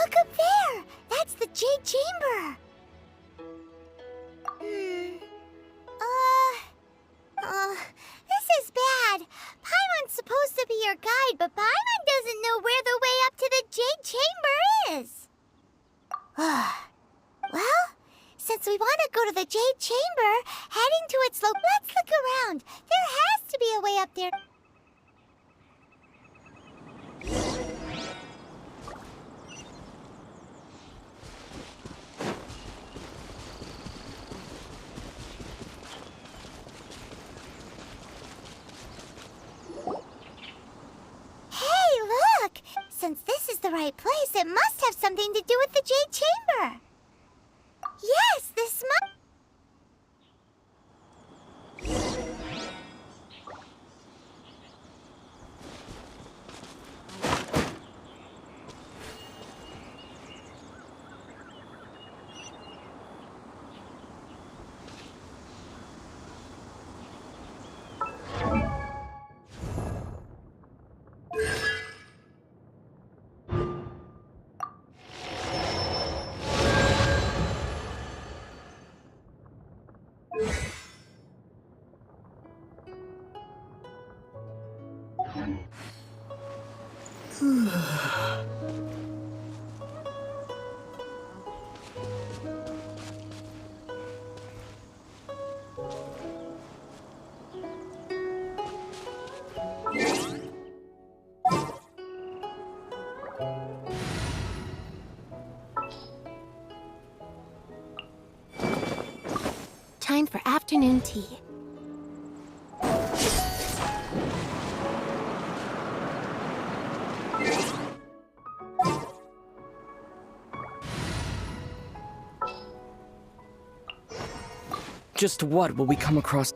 Look up there! That's the Jade Chamber! This is bad. Paimon's supposed to be your guide, but Paimon doesn't know where the way up to the Jade Chamber is. Well, since we want to go to the Jade Chamber, heading to its let's look around. There has to be a way up there. Hey, look! Since this is the right place, it must have something to do with the Jade Chamber. Yes, this must... Time for afternoon tea. Just what will we come across?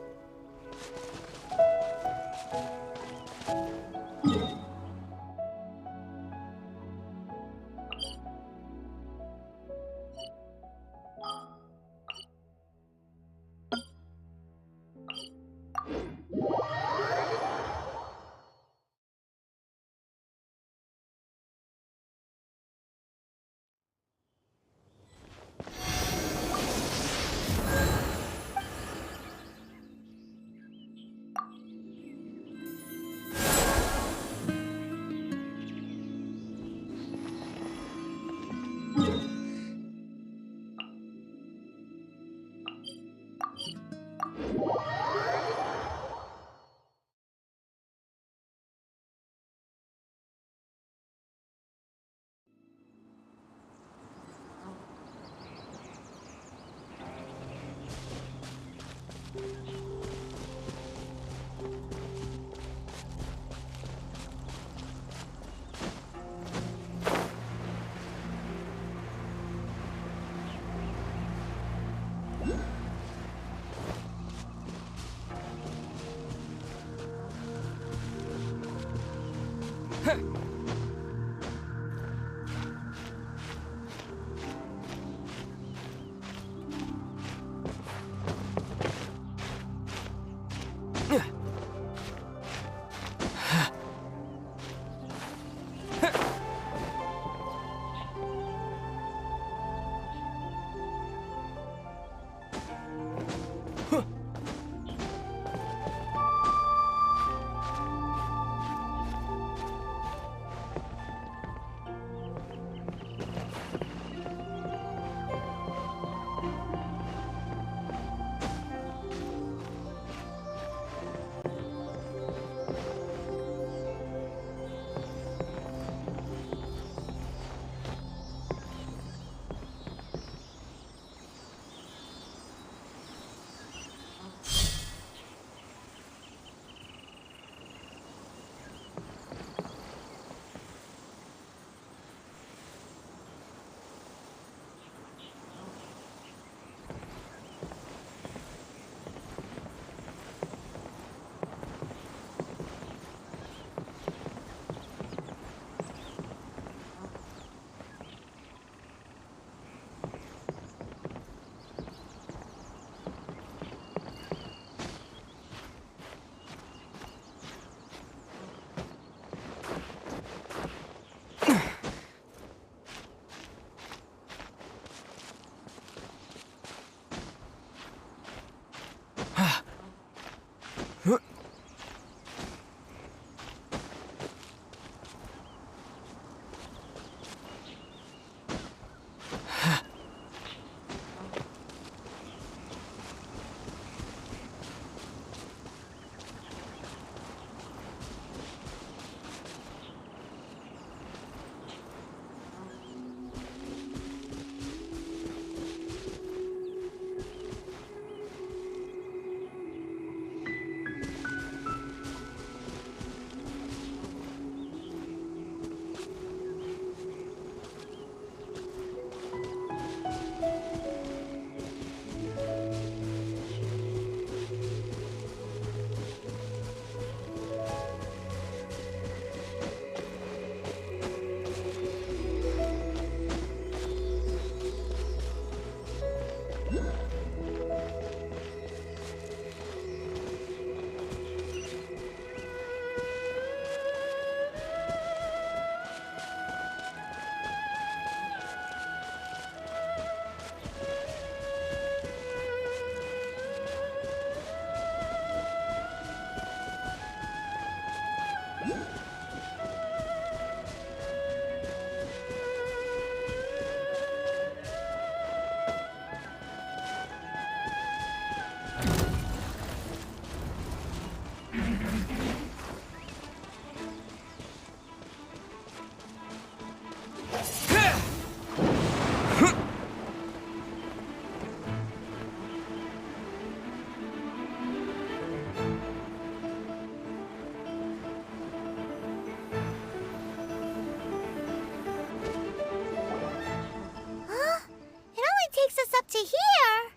to here.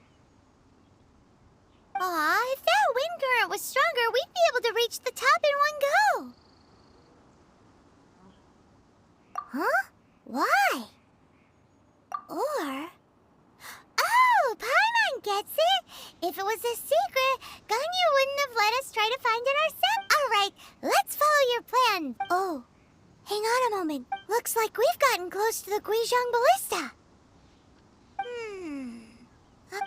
Aw, if that wind current was stronger, we'd be able to reach the top in one go. Huh? Why? Or... Oh, Paimon gets it! If it was a secret, Ganyu wouldn't have let us try to find it ourselves. Alright, let's follow your plan. Oh, hang on a moment. Looks like we've gotten close to the Guizhong Ballista.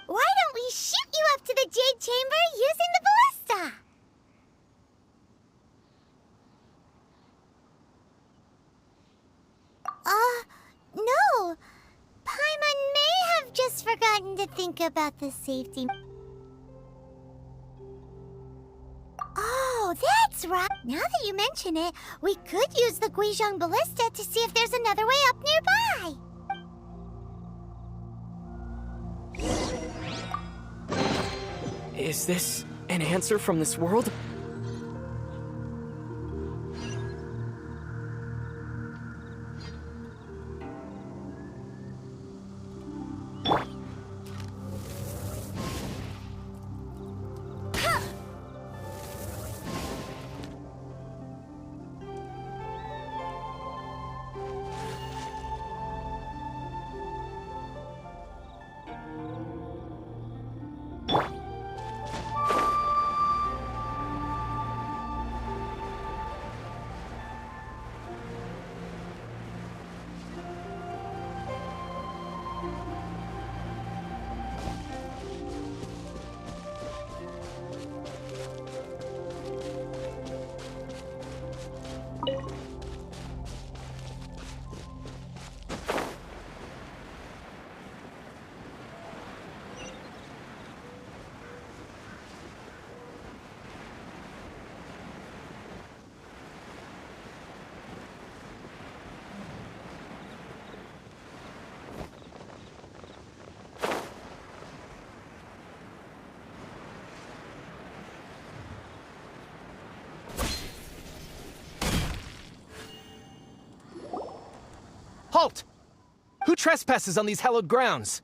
Why don't we shoot you up to the Jade Chamber using the ballista? No. Paimon may have just forgotten to think about the safety. Oh, that's right. Now that you mention it, we could use the Guizhong Ballista to see if there's another way up nearby. Is this an answer from this world? Halt! Who trespasses on these hallowed grounds?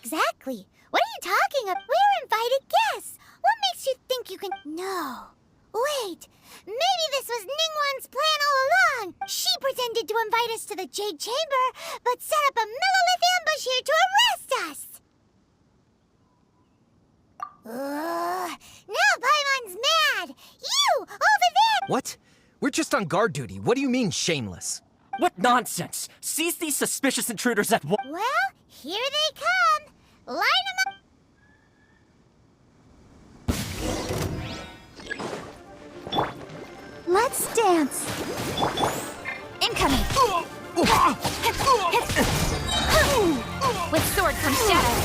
Exactly. What are you talking about? We're invited guests. What makes you think you can... No. Wait. Maybe this was Ningguang's plan all along. She pretended to invite us to the Jade Chamber, but set up a millilith ambush here to arrest us. Now Paimon's mad. You, over there... What? We're just on guard duty. What do you mean, shameless? What nonsense! Seize these suspicious intruders at once! Well, here they come. Line them up. Let's dance. Incoming. With sword comes shadow.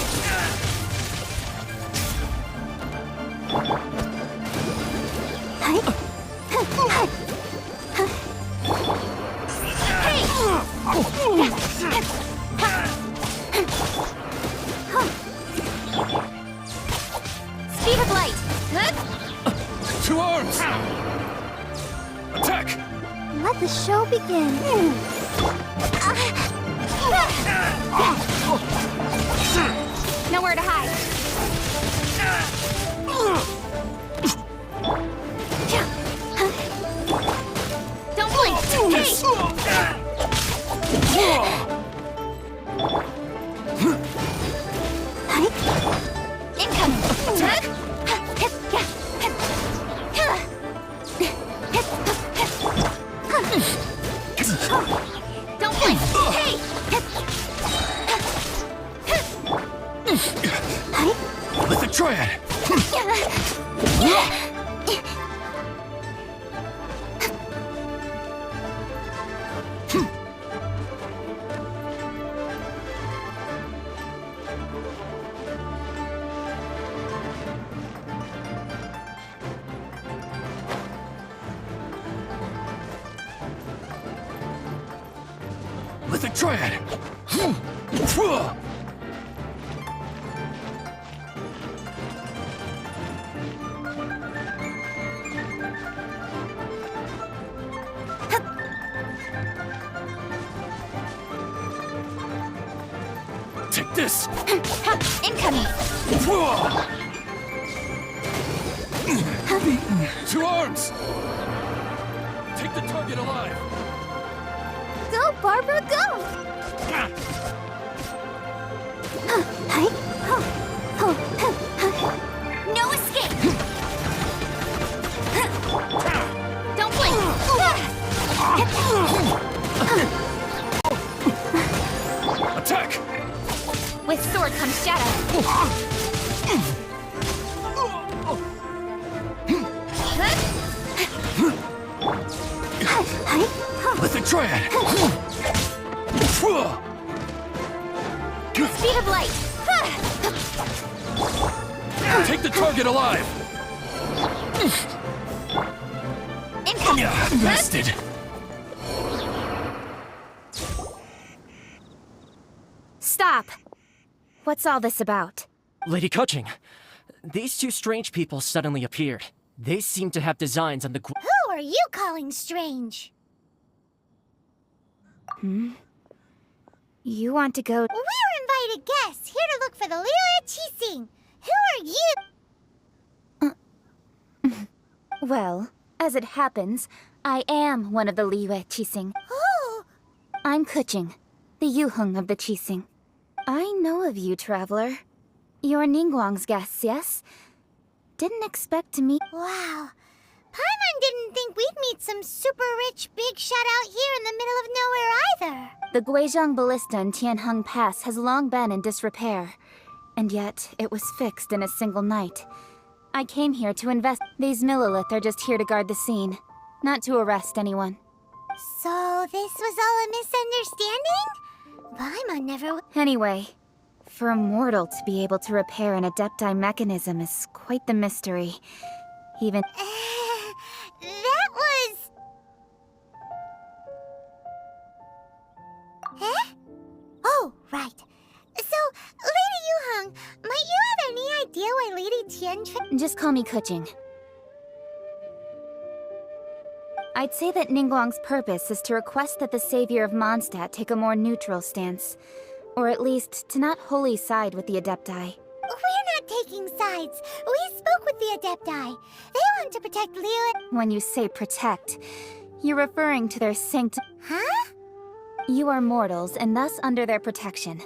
Speed of light. To arms! Attack! Let the show begin. Nowhere to hide. Don't blink. Incoming. Don't blink. With the triad! With the triad! Take this! Incoming! To arms! Take the target alive! Go, Barbara, go! No escape! Don't blink! Attack! With sword comes shadow. Lithic Triad! Speed of light! Take the target alive! Incoming! Bested! Stop! What's all this about? Lady Coaching, these two strange people suddenly appeared. They seem to have designs on the Who are you calling strange? You want to go... We're invited guests here to look for the Liu Qixing. Who are you? Well, as it happens, I am one of the Liyue Qixing. Oh, I'm Kuching, the Yuheng of the Qixing. I know of you, traveler. You're Ningguang's guests, yes? Didn't expect to meet... wow. Paimon didn't think we'd meet some super rich big shot out here in the middle of nowhere either. The Guizhong Ballista in Tianheng Pass has long been in disrepair. And yet, it was fixed in a single night. I came here to invest... These Millilith are just here to guard the scene, not to arrest anyone. So this was all a misunderstanding? Paimon never... Anyway, for a mortal to be able to repair an Adepti mechanism is quite the mystery. Even... that was... Huh? Oh, right. So, Lady Yuheng, might you have any idea why Lady Tian... Just call me Kuching. I'd say that Ningguang's purpose is to request that the savior of Mondstadt take a more neutral stance. Or at least, to not wholly side with the Adepti. We're not taking sides. We spoke with the Adepti. They want to protect Liu... When you say protect, you're referring to their sanctum... Huh? You are mortals, and thus under their protection.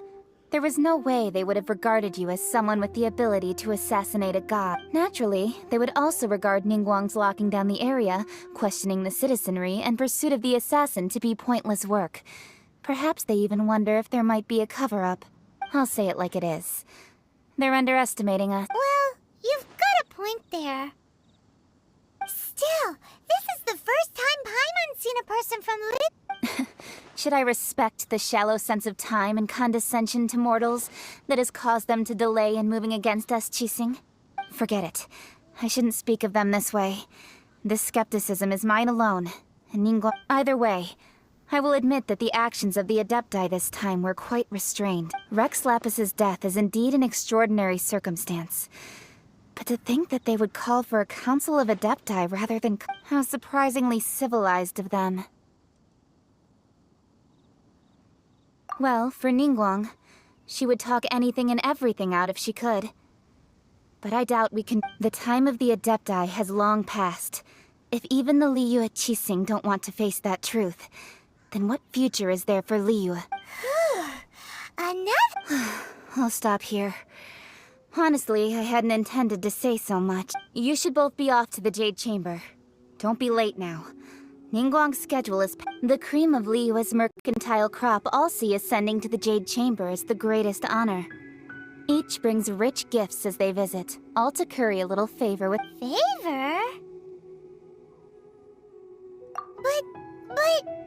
There was no way they would have regarded you as someone with the ability to assassinate a god. Naturally, they would also regard Ningguang's locking down the area, questioning the citizenry, and pursuit of the assassin to be pointless work. Perhaps they even wonder if there might be a cover-up. I'll say it like it is. They're underestimating us. Well, you've got a point there. Still, this is the first time Paimon's seen a person from Liu... Should I respect the shallow sense of time and condescension to mortals that has caused them to delay in moving against us, Qixing? Forget it. I shouldn't speak of them this way. This skepticism is mine alone, and Ningguang... Either way, I will admit that the actions of the Adepti this time were quite restrained. Rex Lapis's death is indeed an extraordinary circumstance. But to think that they would call for a council of Adepti rather than... How surprisingly civilized of them. Well, for Ningguang, she would talk anything and everything out if she could. But I doubt we can... The time of the Adepti has long passed. If even the Liyue Qixing don't want to face that truth, then what future is there for Liyue? Another... I'll stop here. Honestly, I hadn't intended to say so much. You should both be off to the Jade Chamber. Don't be late now. Ningguang's schedule is... The cream of Liyue's mercantile crop all see ascending to the Jade Chamber as the greatest honor. Each brings rich gifts as they visit, all to curry a little favor with... Favor? But,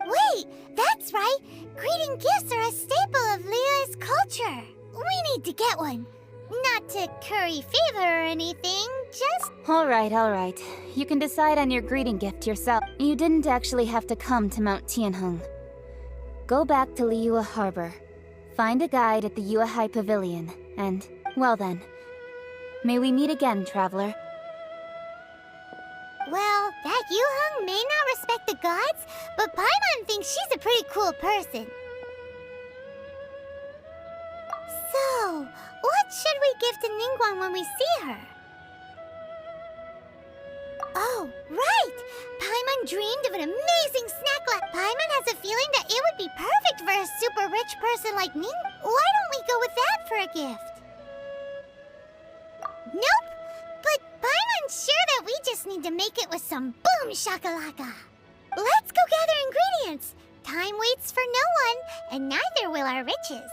wait, that's right. Greeting gifts are a staple of Liyue's culture. We need to get one. Not to curry favor or anything, just... Alright. You can decide on your greeting gift yourself. You didn't actually have to come to Mount Tianheng. Go back to Liyue Harbor. Find a guide at the Yuehai Pavilion, and, well then, may we meet again, traveler. Well, that Yuheng may not respect the gods, but Paimon thinks she's a pretty cool person. So, Oh, what should we give to Ningguang when we see her? Oh, right! Paimon dreamed of an amazing snack. Paimon has a feeling that it would be perfect for a super rich person like Ning. Why don't we go with that for a gift? Nope! But Paimon's sure that we just need to make it with some boom shakalaka. Let's go gather ingredients. Time waits for no one, and neither will our riches.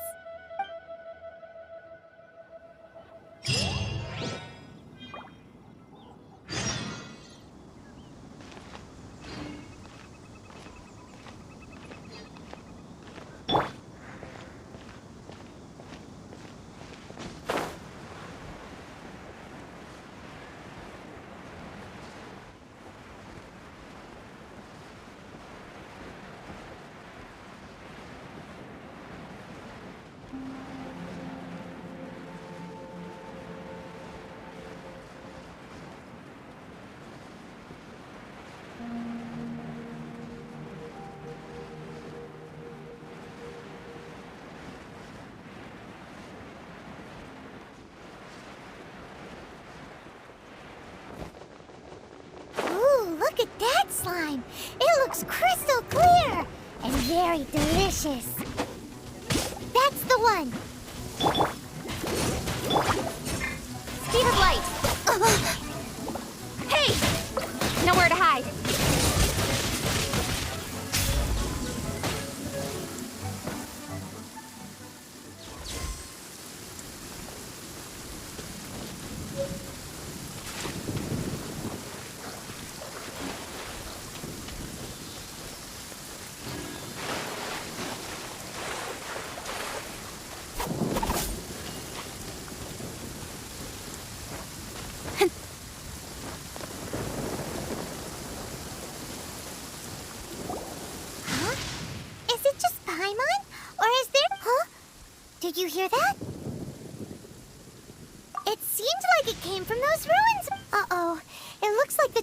Look at that slime! It looks crystal clear! And very delicious! That's the one! Speed of light! Hey! Nowhere to hide. Did you hear that? It seemed like it came from those ruins. Uh-oh. It looks like the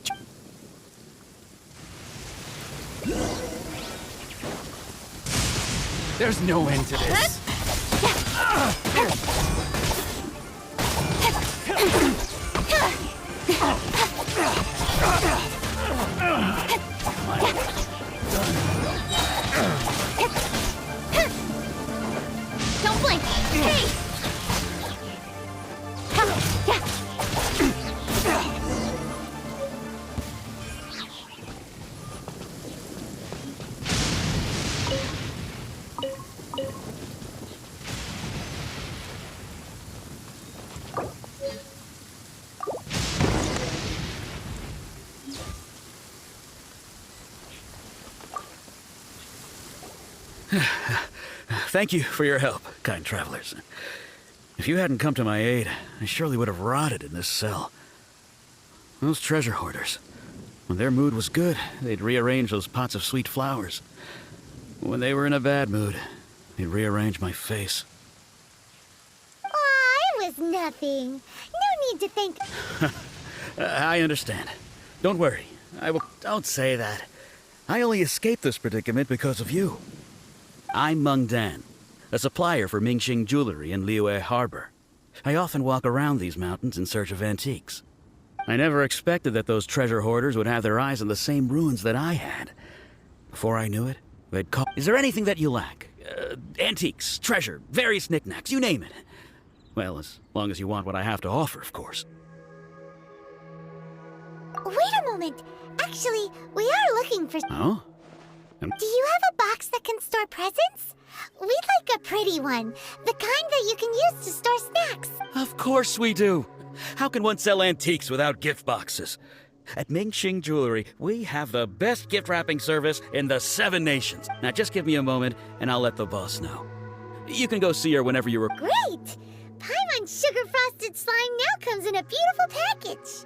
There's no end to this. Don't blink! Hey! Thank you for your help, kind travelers. If you hadn't come to my aid, I surely would have rotted in this cell. Those treasure hoarders, when their mood was good, they'd rearrange those pots of sweet flowers. When they were in a bad mood, they'd rearrange my face. Aw, it was nothing. No need to thank... I understand. Don't worry. Don't say that. I only escaped this predicament because of you. I'm Meng Dan, a supplier for Mingxing jewelry in Liyue Harbor. I often walk around these mountains in search of antiques. I never expected that those treasure hoarders would have their eyes on the same ruins that I had. Before I knew it, they'd call... Is there anything that you lack? Antiques, treasure, various knickknacks, you name it. Well, as long as you want what I have to offer, of course. Wait a moment. Actually, we are looking for... Oh? Do you have a box that can store presents? We'd like a pretty one. The kind that you can use to store snacks. Of course we do. How can one sell antiques without gift boxes? At Mingxing Jewelry, we have the best gift wrapping service in the 7 nations. Now just give me a moment and I'll let the boss know. You can go see her whenever you Great! Paimon's sugar frosted slime now comes in a beautiful package.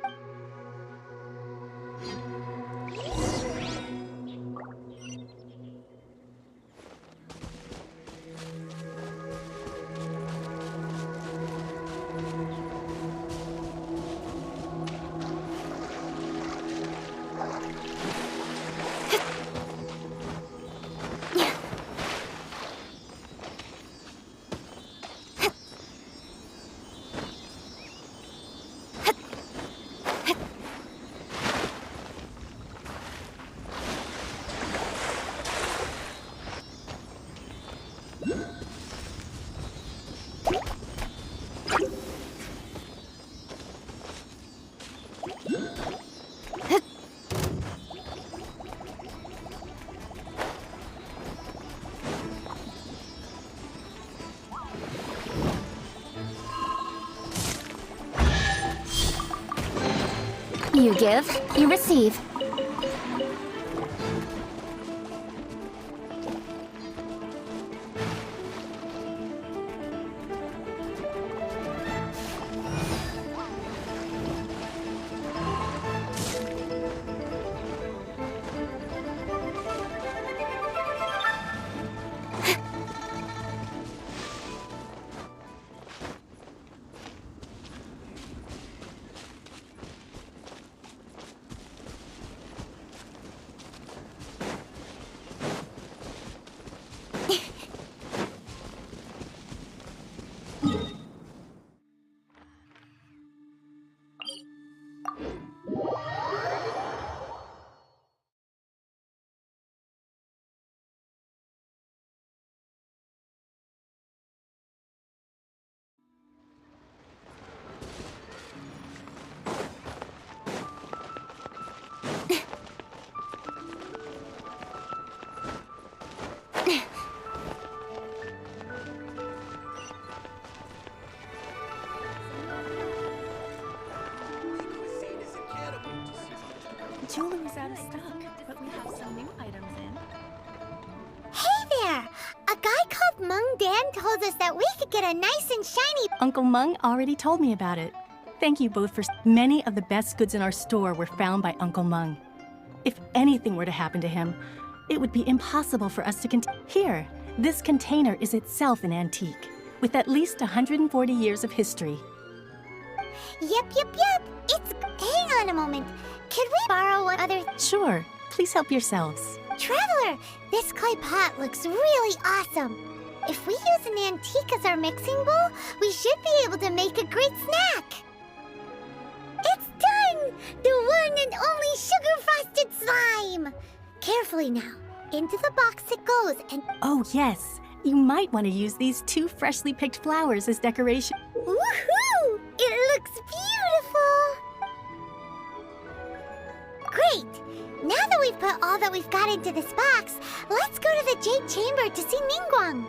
You give, you receive. Jewelry's out of stock, but we have some new items in. Hey there! A guy called Mung Dan told us that we could get a nice and shiny... Uncle Mung already told me about it. Thank you both for... Many of the best goods in our store were found by Uncle Mung. If anything were to happen to him, it would be impossible for us to Here, this container is itself an antique, with at least 140 years of history. Yep. It's... Hang on a moment. Could we borrow one other... Sure, please help yourselves. Traveler, this clay pot looks really awesome. If we use an antique as our mixing bowl, we should be able to make a great snack. It's done! The one and only sugar-frosted slime! Carefully now. Into the box it goes and... Oh yes, you might want to use these 2 freshly picked flowers as decoration. Woohoo! It looks beautiful! Great! Now that we've put all that we've got into this box, let's go to the Jade Chamber to see Ningguang.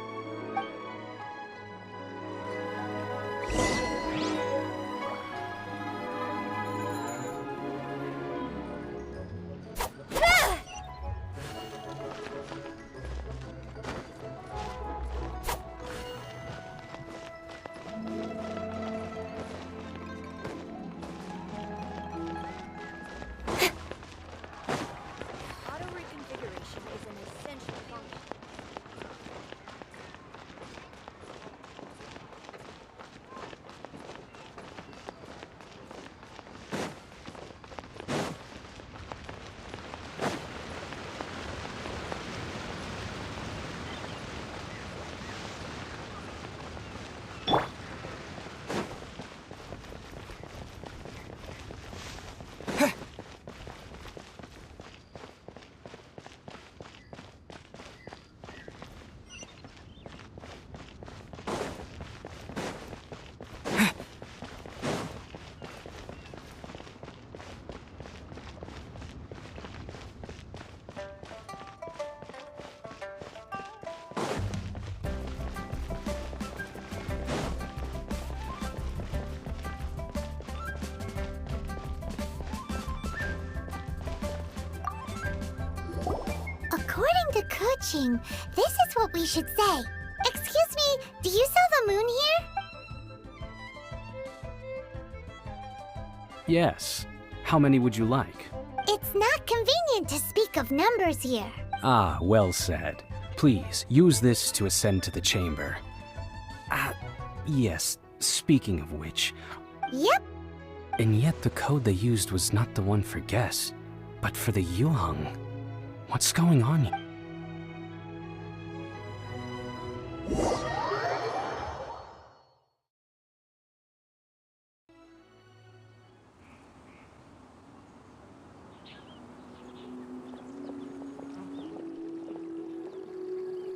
According to Kuching, this is what we should say. Excuse me, do you sell the moon here? Yes. How many would you like? It's not convenient to speak of numbers here. Ah, well said. Please, use this to ascend to the chamber. Yes, speaking of which... Yep. And yet the code they used was not the one for guests, but for the Yuheng. What's going on here?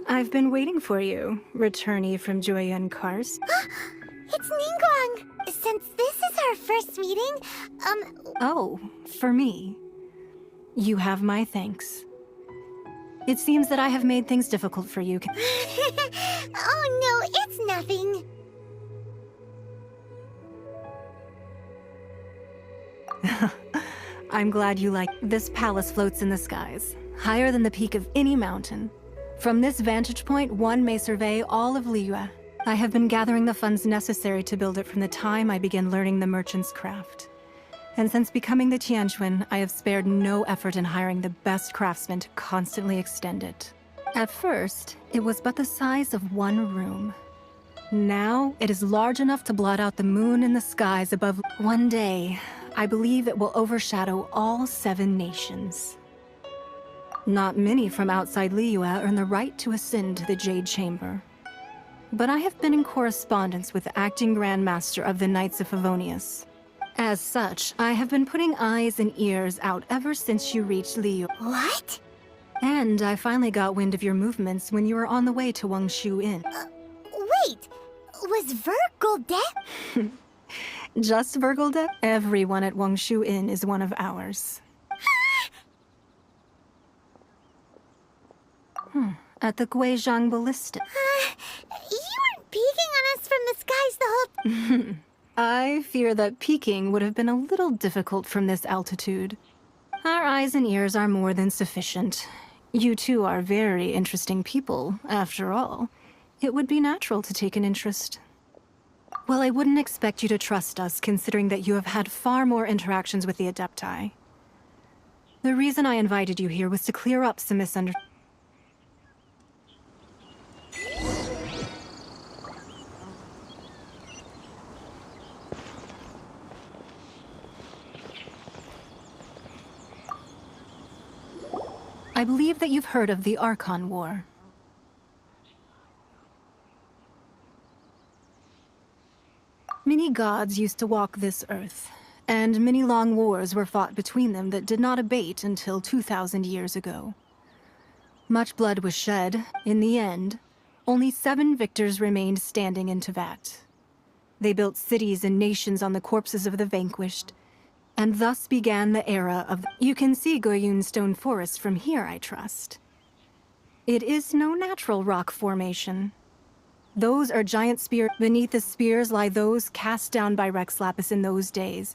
I've been waiting for you, returnee from Joyun Karst. It's Ningguang! Since this is our first meeting, Oh, for me. You have my thanks. It seems that I have made things difficult for you. Oh no, it's nothing. I'm glad you like. This palace floats in the skies, higher than the peak of any mountain. From this vantage point, one may survey all of Liyue. I have been gathering the funds necessary to build it from the time I began learning the merchant's craft. And since becoming the Tianquan, I have spared no effort in hiring the best craftsmen to constantly extend it. At first, it was but the size of one room. Now, it is large enough to blot out the moon in the skies above. One day, I believe it will overshadow all 7 nations. Not many from outside Liyue earn the right to ascend to the Jade Chamber. But I have been in correspondence with the acting Grand Master of the Knights of Favonius. As such, I have been putting eyes and ears out ever since you reached Liyue. What? And I finally got wind of your movements when you were on the way to Wangshu Inn. Wait, was Virgil dead? Just Virgil dead? Everyone at Wangshu Inn is one of ours. At the Guizhang Ballista. You weren't peeking on us from the skies the whole... I fear that peeking would have been a little difficult from this altitude. Our eyes and ears are more than sufficient. You two are very interesting people, after all. It would be natural to take an interest. Well, I wouldn't expect you to trust us, considering that you have had far more interactions with the Adepti. The reason I invited you here was to clear up some misunderstandings. I believe that you've heard of the Archon War. Many gods used to walk this earth, and many long wars were fought between them that did not abate until 2,000 years ago. Much blood was shed. In the end, only 7 victors remained standing in Tevat. They built cities and nations on the corpses of the vanquished, and thus began the era of... You can see Goyun Stone Forest from here, I trust. It is no natural rock formation. Those are giant spears. Beneath the spears lie those cast down by Rex Lapis in those days,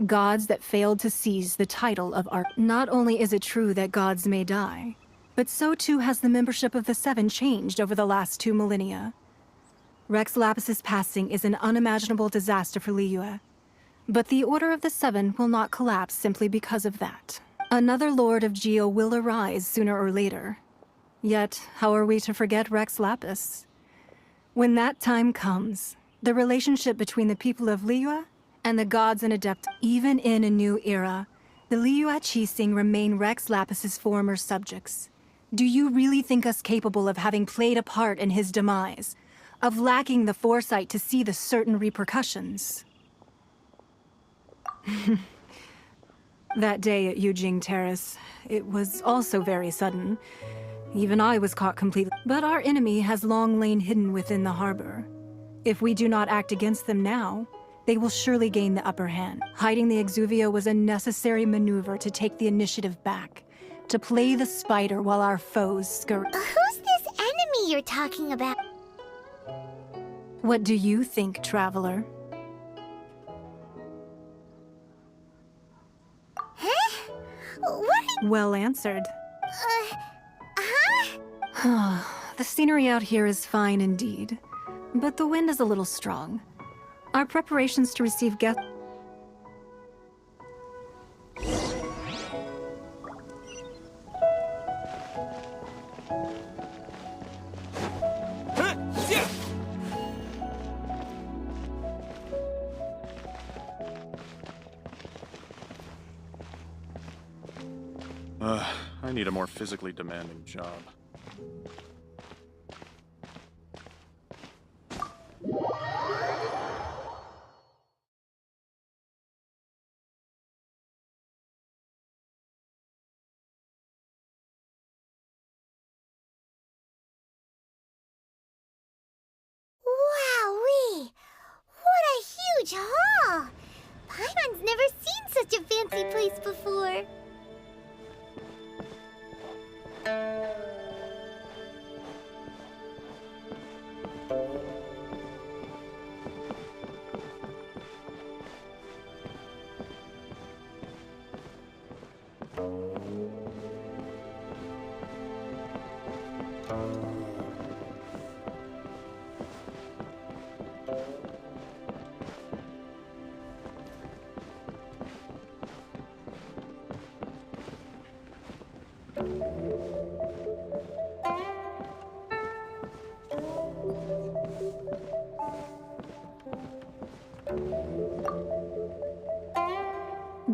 gods that failed to seize the title of Arch. Not only is it true that gods may die, but so too has the membership of the 7 changed over the last 2 millennia. Rex Lapis's passing is an unimaginable disaster for Liyue. But the Order of the 7 will not collapse simply because of that. Another Lord of Geo will arise sooner or later. Yet, how are we to forget Rex Lapis? When that time comes, the relationship between the people of Liyue and the gods and Adept, even in a new era, the Liyue Qixing remain Rex Lapis's former subjects. Do you really think us capable of having played a part in his demise? Of lacking the foresight to see the certain repercussions? That day at Yujing Terrace, it was also very sudden. Even I was caught completely. But our enemy has long lain hidden within the harbor. If we do not act against them now, they will surely gain the upper hand. Hiding the Exuvio was a necessary maneuver to take the initiative back, to play the spider while our foes scurry. Who's this enemy you're talking about? What do you think, traveler? Huh? What? Well answered. Huh? The scenery out here is fine indeed, but the wind is a little strong. Our preparations to receive guests... I need a more physically demanding job. Wowee! What a huge hall! Paimon's never seen such a fancy place before.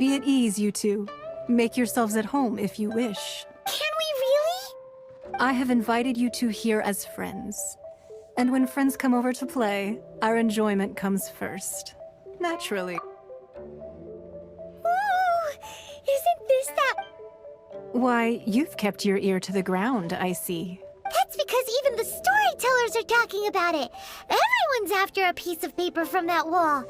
Be at ease, you two. Make yourselves at home if you wish. Can we really? I have invited you two here as friends. And when friends come over to play, our enjoyment comes first. Naturally. Ooh, isn't this that... Why, you've kept your ear to the ground, I see. That's because even the storytellers are talking about it. Everyone's after a piece of paper from that wall.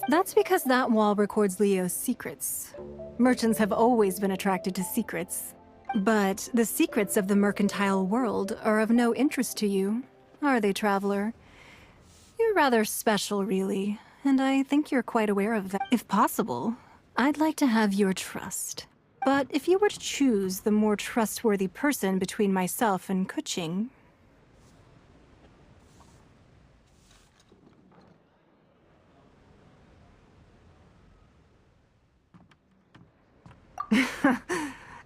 That's because that wall records Leo's secrets. Merchants have always been attracted to secrets. But the secrets of the mercantile world are of no interest to you, are they, traveler? You're rather special, really, and I think you're quite aware of that. If possible, I'd like to have your trust. But if you were to choose the more trustworthy person between myself and Kuching...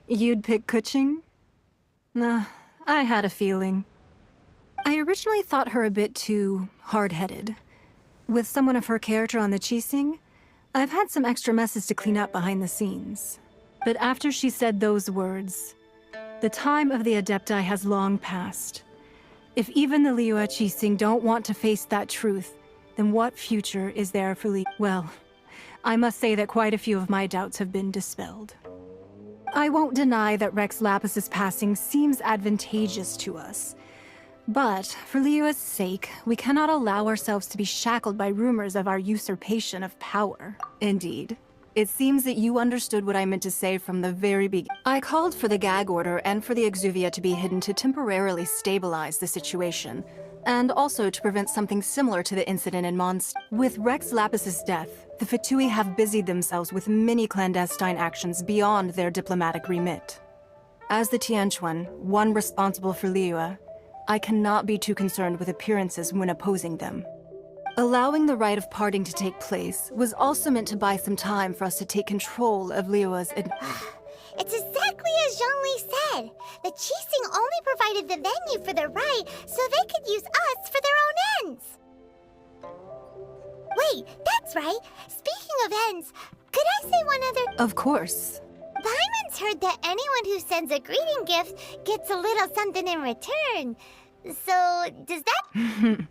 You'd pick Kuching? Nah, I had a feeling. I originally thought her a bit too hard-headed. With someone of her character on the Qixing, I've had some extra messes to clean up behind the scenes. But after she said those words, the time of the Adepti has long passed. If even the Liyue Qixing don't want to face that truth, then what future is there for Li? Well, I must say that quite a few of my doubts have been dispelled. I won't deny that Rex Lapis's passing seems advantageous to us. But, for Liyue's sake, we cannot allow ourselves to be shackled by rumors of our usurpation of power. Indeed. It seems that you understood what I meant to say from the very beginning. I called for the gag order and for the exuvia to be hidden to temporarily stabilize the situation, and also to prevent something similar to the incident in Mondstadt. With Rex Lapis's death, the Fatui have busied themselves with many clandestine actions beyond their diplomatic remit. As the Tianquan, one responsible for Liyue, I cannot be too concerned with appearances when opposing them. Allowing the rite of parting to take place was also meant to buy some time for us to take control of Liyue's... It's exactly as Zhongli said. The Qixing only provided the venue for the rite so they could use us for their own ends. Wait, that's right. Speaking of ends, could I say one other... Of course. Paimon's heard that anyone who sends a greeting gift gets a little something in return. So, does that...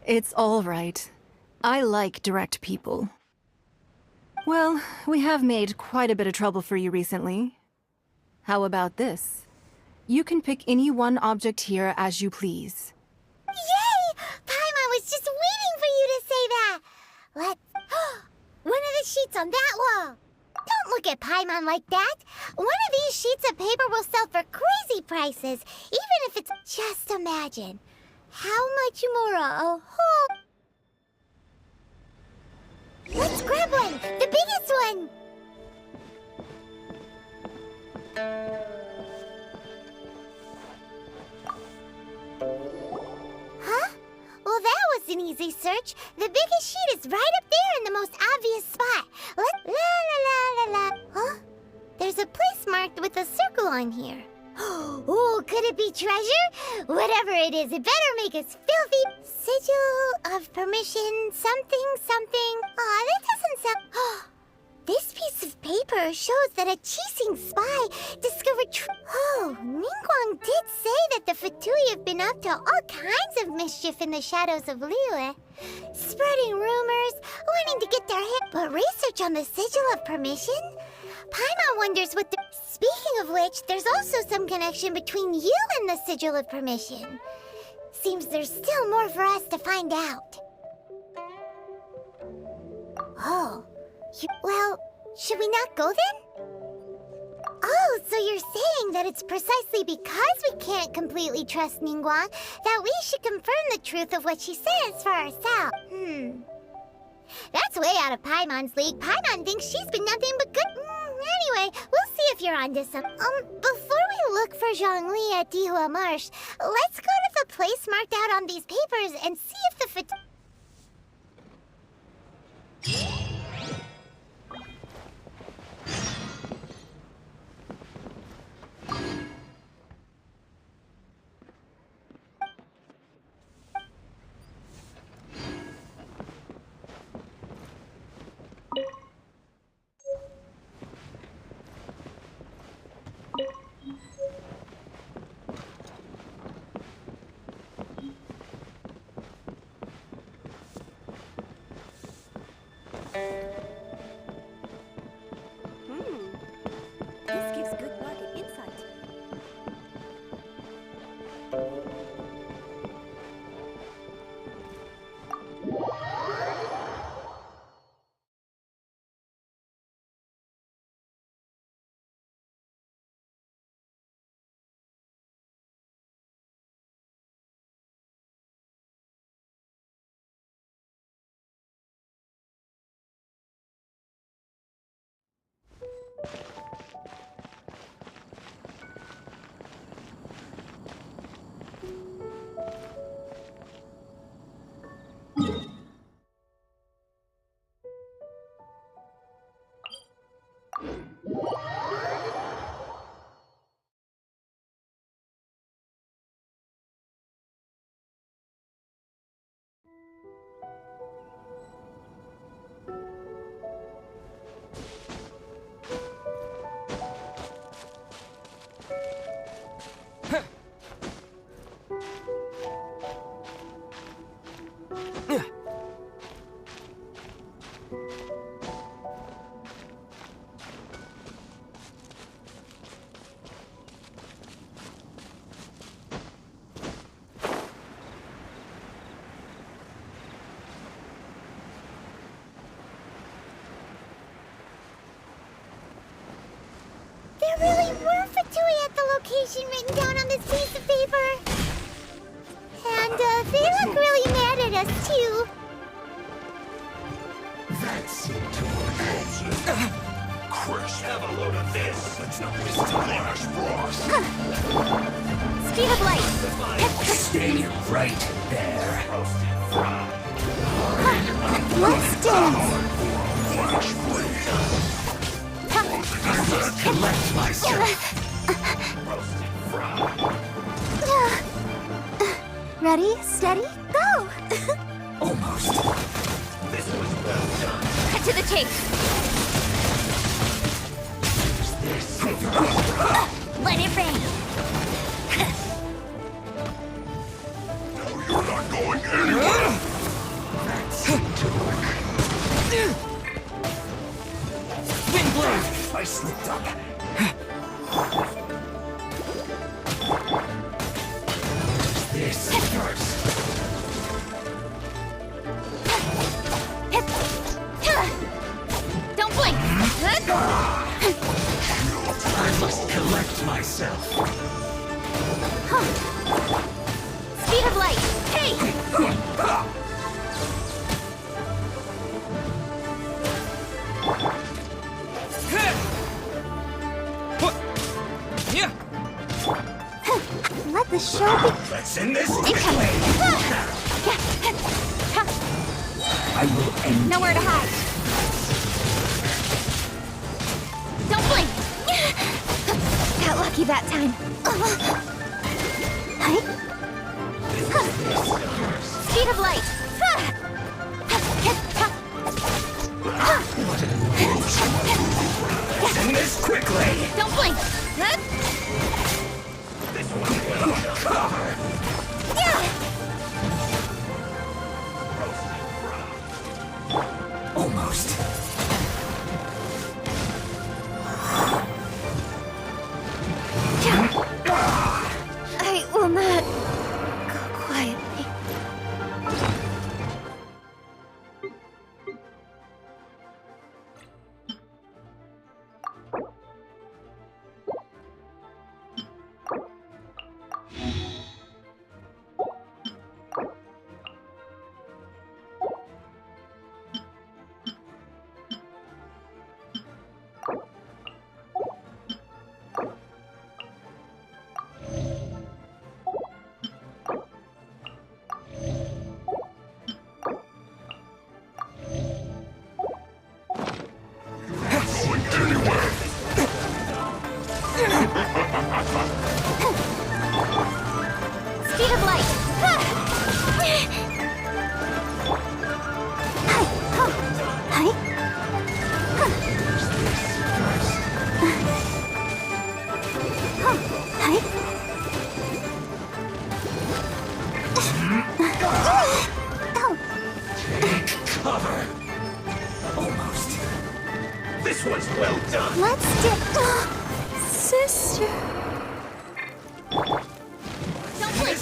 It's all right. I like direct people. Well, we have made quite a bit of trouble for you recently. How about this? You can pick any one object here as you please. Yay! Paimon was just waiting for you to say that! Let's... One of the sheets on that wall! Don't look at Paimon like that! One of these sheets of paper will sell for crazy prices, even if it's... Just imagine. How much more a whole... Let's grab one! The biggest one! Huh? Well, that was an easy search. The biggest sheet is right up there in the most obvious spot. La la la la la. Huh? There's a place marked with a circle on here. Oh, could it be treasure? Whatever it is, it better make us filthy. Sigil of permission, something, something. Aw, that doesn't sound... This piece of paper shows that a Qixing spy discovered Oh, Ningguang did say that the Fatui have been up to all kinds of mischief in the shadows of Liyue. Spreading rumors, wanting to get their hand... But research on the Sigil of permission? Paimon wonders what the... Speaking of which, there's also some connection between you and the Sigil of Permission. Seems there's still more for us to find out. Oh. Well, should we not go then? Oh, so you're saying that it's precisely because we can't completely trust Ningguang that we should confirm the truth of what she says for ourselves. That's way out of Paimon's league. Paimon thinks she's been nothing but good... Anyway, we'll see if you're onto some... Before we look for Zhongli at Dihua Marsh, let's go to the place marked out on these papers and see if the There really were Fatui at the location written down on this piece of paper. And they look really mad at us, too. That's it to Chris, have a load of this. Let's not waste time. Frost. Speed of light. Stay right there. Let's dance. Flash collect myself. Ready, steady, go! Almost. This was well done. Cut to the chase. Let it rain. No, you're not going anywhere. That's it to Windblade! I slipped up. This first. Don't blink. I must collect myself. Speed of light. Hey! Let the show be. Let's end this Incoming. quickly. I will end. Nowhere to hide. Don't blink. Got lucky that time. Speed of light. Let's end this quickly. Don't blink. This one will cover. Almost. I will not go quietly. Speed of light. Take cover. Almost. This one's well done. Let's do. Sister. Don't blink.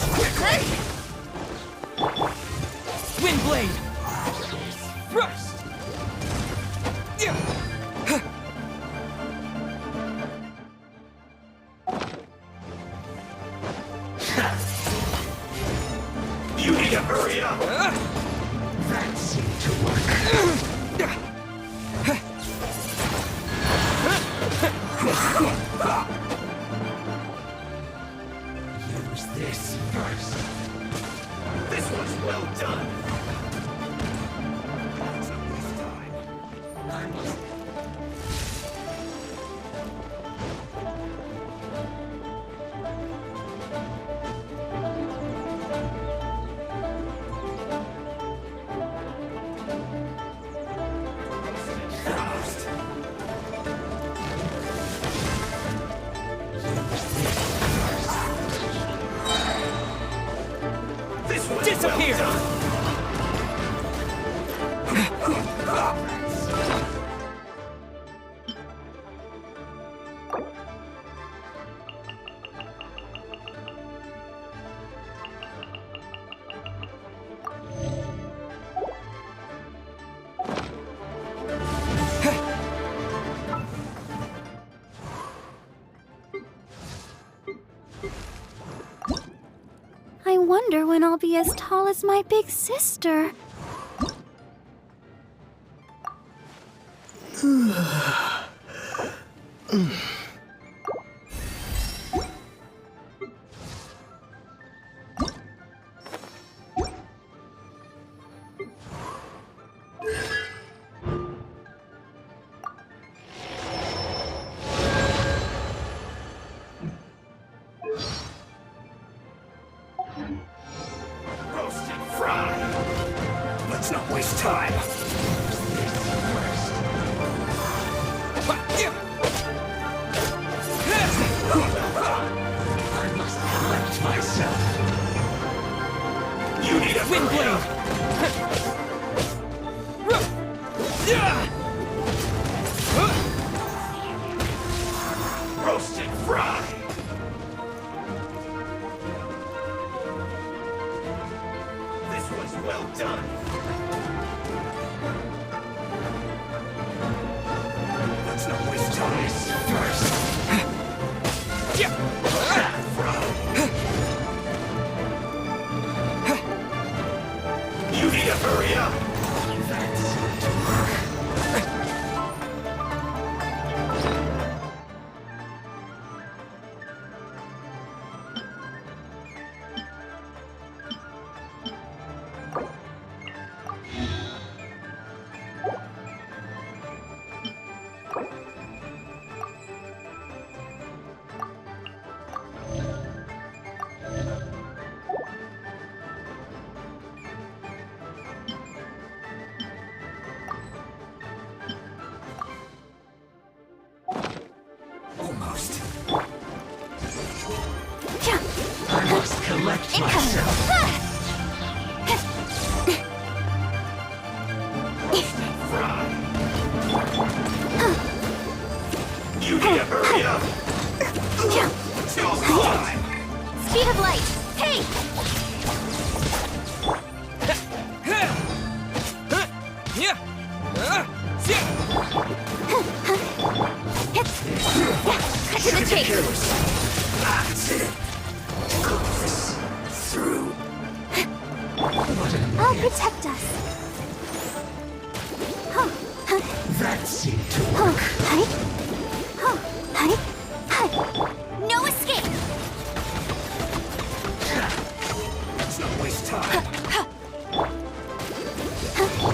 Windblade! Thrust! You need to hurry up. That seemed to work. this first? This one's well done. This time, I must. Disappear! I wonder when I'll be as tall as my big sister. Roast and fry. Let's not waste time. I must collect myself. You need a Wind blade! roast and fry. This one's well done. Let's not waste time. First. You need to hurry up. Almost. I must collect myself. Fry. You need to hurry up. Till time. Speed of light! Hey! Cut to the chase! That's it. Goes through. I'll protect us. That seemed to work. No escape! Let's not waste time.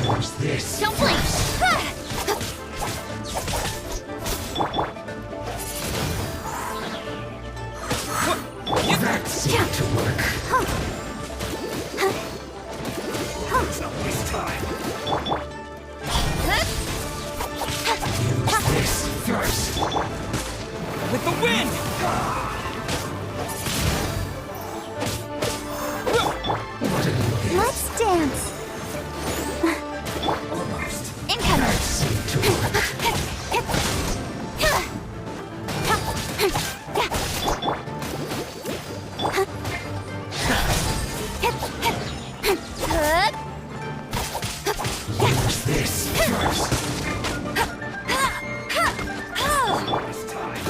What's this? Don't blink! That seemed to work. Let's not waste time. Use this first. With the wind! What did it look at? Let's dance! Almost. Incoming! That seemed to work. Use this first. This time.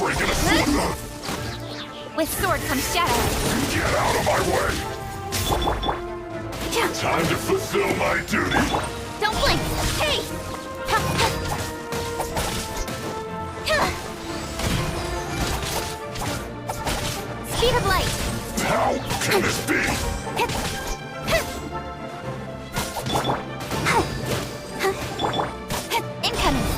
breaking a signal! With sword comes shadow. Get out of my way! Time to fulfill my duty! Don't blink! Hey! Speed of light! How can this be? Incoming!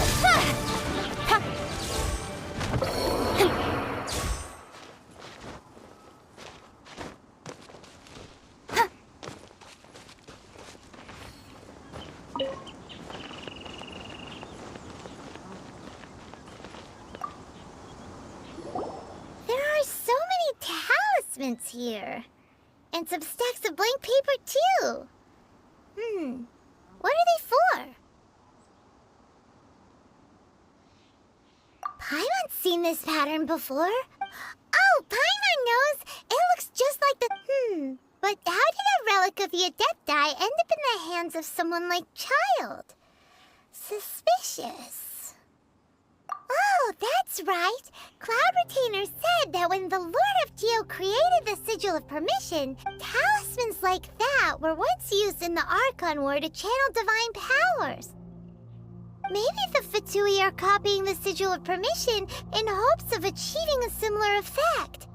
There are so many talismans here. And some stacks of blank paper, too. What are they for? Paimon's seen this pattern before. Oh, Paimon knows! It looks just like the... But how did a relic of the Adepti end up in the hands of someone like Child? Suspicious. Oh, that's right. Cloud Retainer said that when the Lord of Geo created the Sigil of Permission, talismans like that were once used in the Archon War to channel divine powers. Maybe the Fatui are copying the Sigil of Permission in hopes of achieving a similar effect.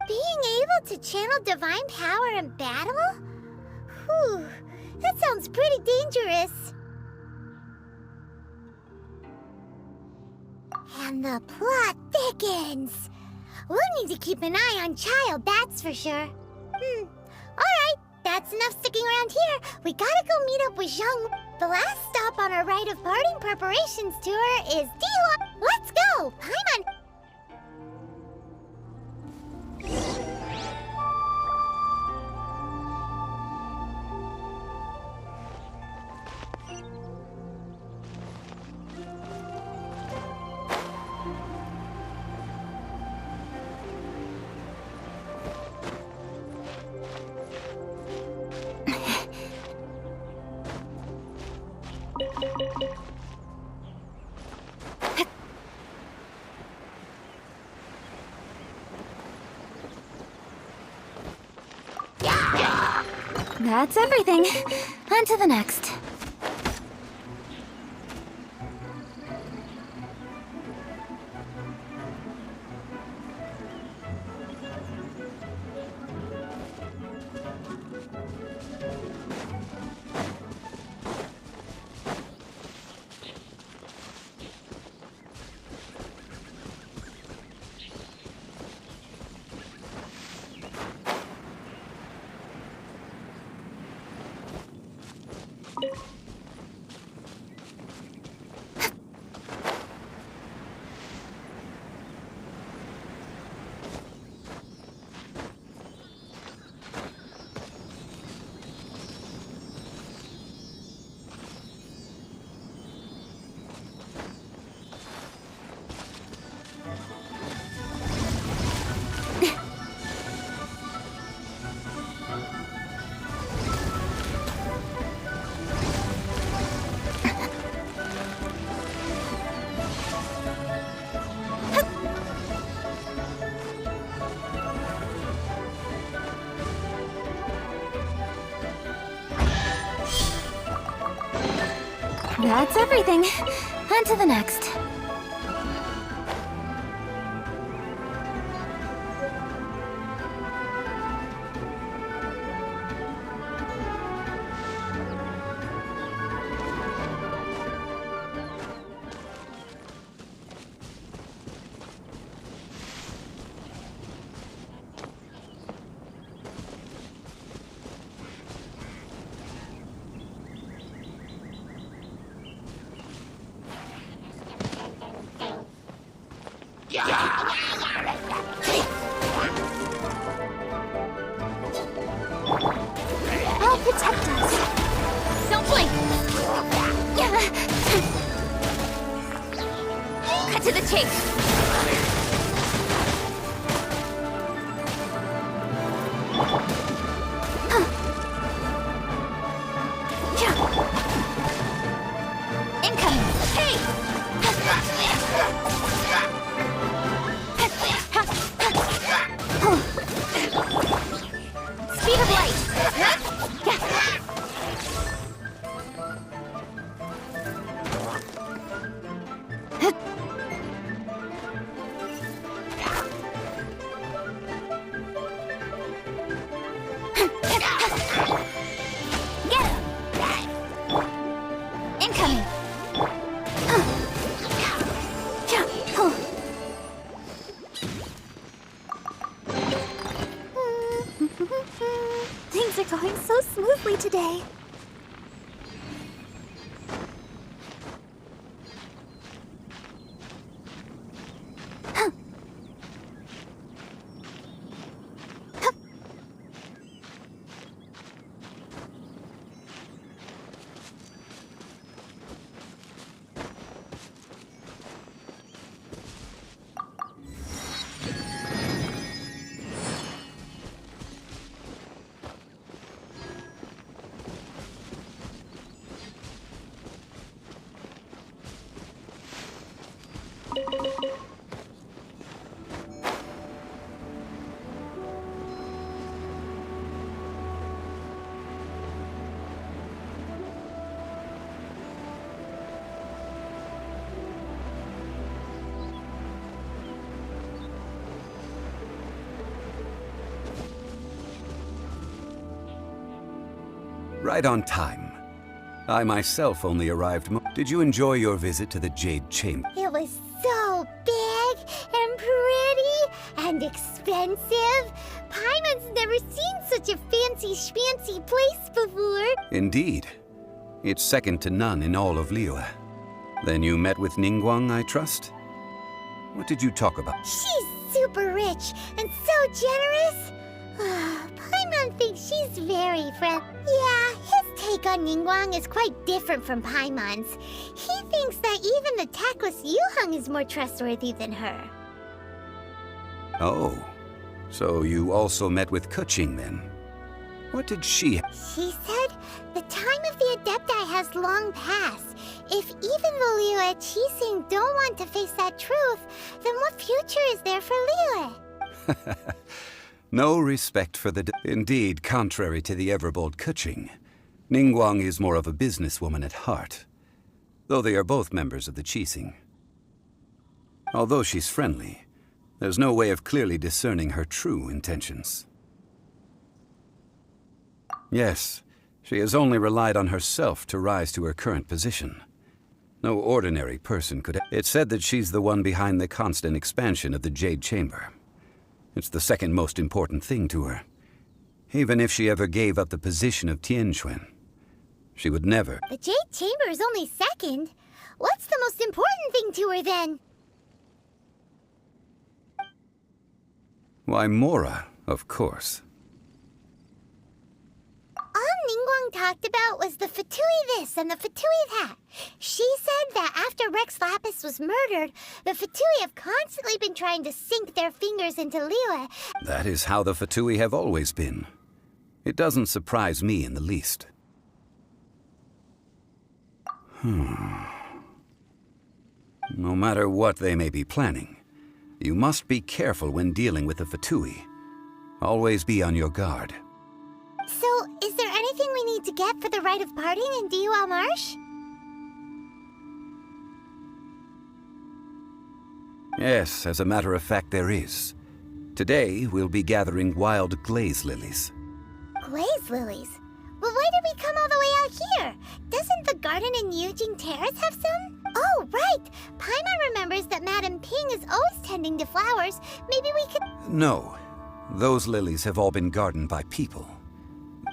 Being able to channel divine power in battle? Whew, that sounds pretty dangerous. And the plot thickens. We'll need to keep an eye on Child, that's for sure. Alright, that's enough sticking around here. We gotta go meet up with Zhang. The last stop on our rite of parting preparations tour is Dihua. Let's go! Paimon! That's everything. On to the next. That's everything. On to the next. I'll protect us. Don't blink! Cut to the chase! Incoming! Hey! say. Right on time. I myself only arrived. Did you enjoy your visit to the Jade Chamber? It was so big and pretty and expensive. Paimon's never seen such a fancy schmancy place before. Indeed. It's second to none in all of Liyue. Then you met with Ningguang, I trust? What did you talk about? She's super rich and so generous. Paimon thinks she's very friendly. Yeah, his take on Ningguang is quite different from Paimon's. He thinks that even the tactless Yuheng is more trustworthy than her. Oh, so you also met with Keqing then? What did she... She said the time of the Adepti has long passed. If even the Liyue Qixing don't want to face that truth, then what future is there for Liyue? No respect for the... Indeed, contrary to the ever-bold Keqing, Ningguang is more of a businesswoman at heart, though they are both members of the Qixing. Although she's friendly, there's no way of clearly discerning her true intentions. Yes, she has only relied on herself to rise to her current position. No ordinary person could... It's said that she's the one behind the constant expansion of the Jade Chamber. It's the second most important thing to her. Even if she ever gave up the position of Tianquan, she would never... The Jade Chamber is only second. What's the most important thing to her then? Why, Mora, of course. All Ningguang talked about was the Fatui this and the Fatui that. She said that after Rex Lapis was murdered, the Fatui have constantly been trying to sink their fingers into Liyue. That is how the Fatui have always been. It doesn't surprise me in the least. No matter what they may be planning, you must be careful when dealing with the Fatui. Always be on your guard. So, is there anything we need to get for the rite of parting in Dihua Marsh? Yes, as a matter of fact, there is. Today, we'll be gathering wild glaze lilies. Glaze lilies? Well, why did we come all the way out here? Doesn't the garden in Yujing Terrace have some? Oh, right! Paimon remembers that Madame Ping is always tending to flowers. Maybe we could... No. Those lilies have all been gardened by people.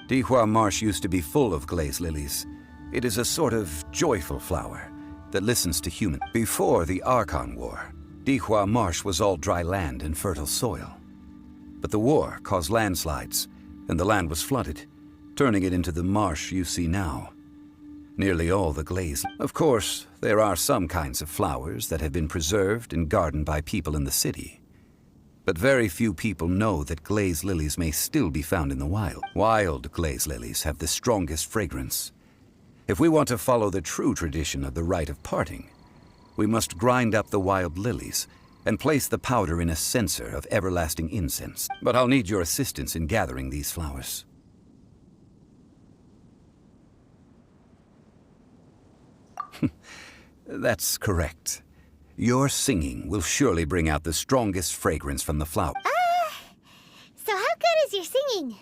Dihua Marsh used to be full of glaze lilies. It is a sort of joyful flower that listens to humans. Before the Archon War, Dihua Marsh was all dry land and fertile soil. But the war caused landslides, and the land was flooded, turning it into the marsh you see now. Nearly all the glaze... Of course, there are some kinds of flowers that have been preserved and gardened by people in the city. But very few people know that glaze lilies may still be found in the wild. Wild glaze lilies have the strongest fragrance. If we want to follow the true tradition of the rite of parting, we must grind up the wild lilies and place the powder in a censer of everlasting incense. But I'll need your assistance in gathering these flowers. That's correct. Your singing will surely bring out the strongest fragrance from the flower. So how good is your singing?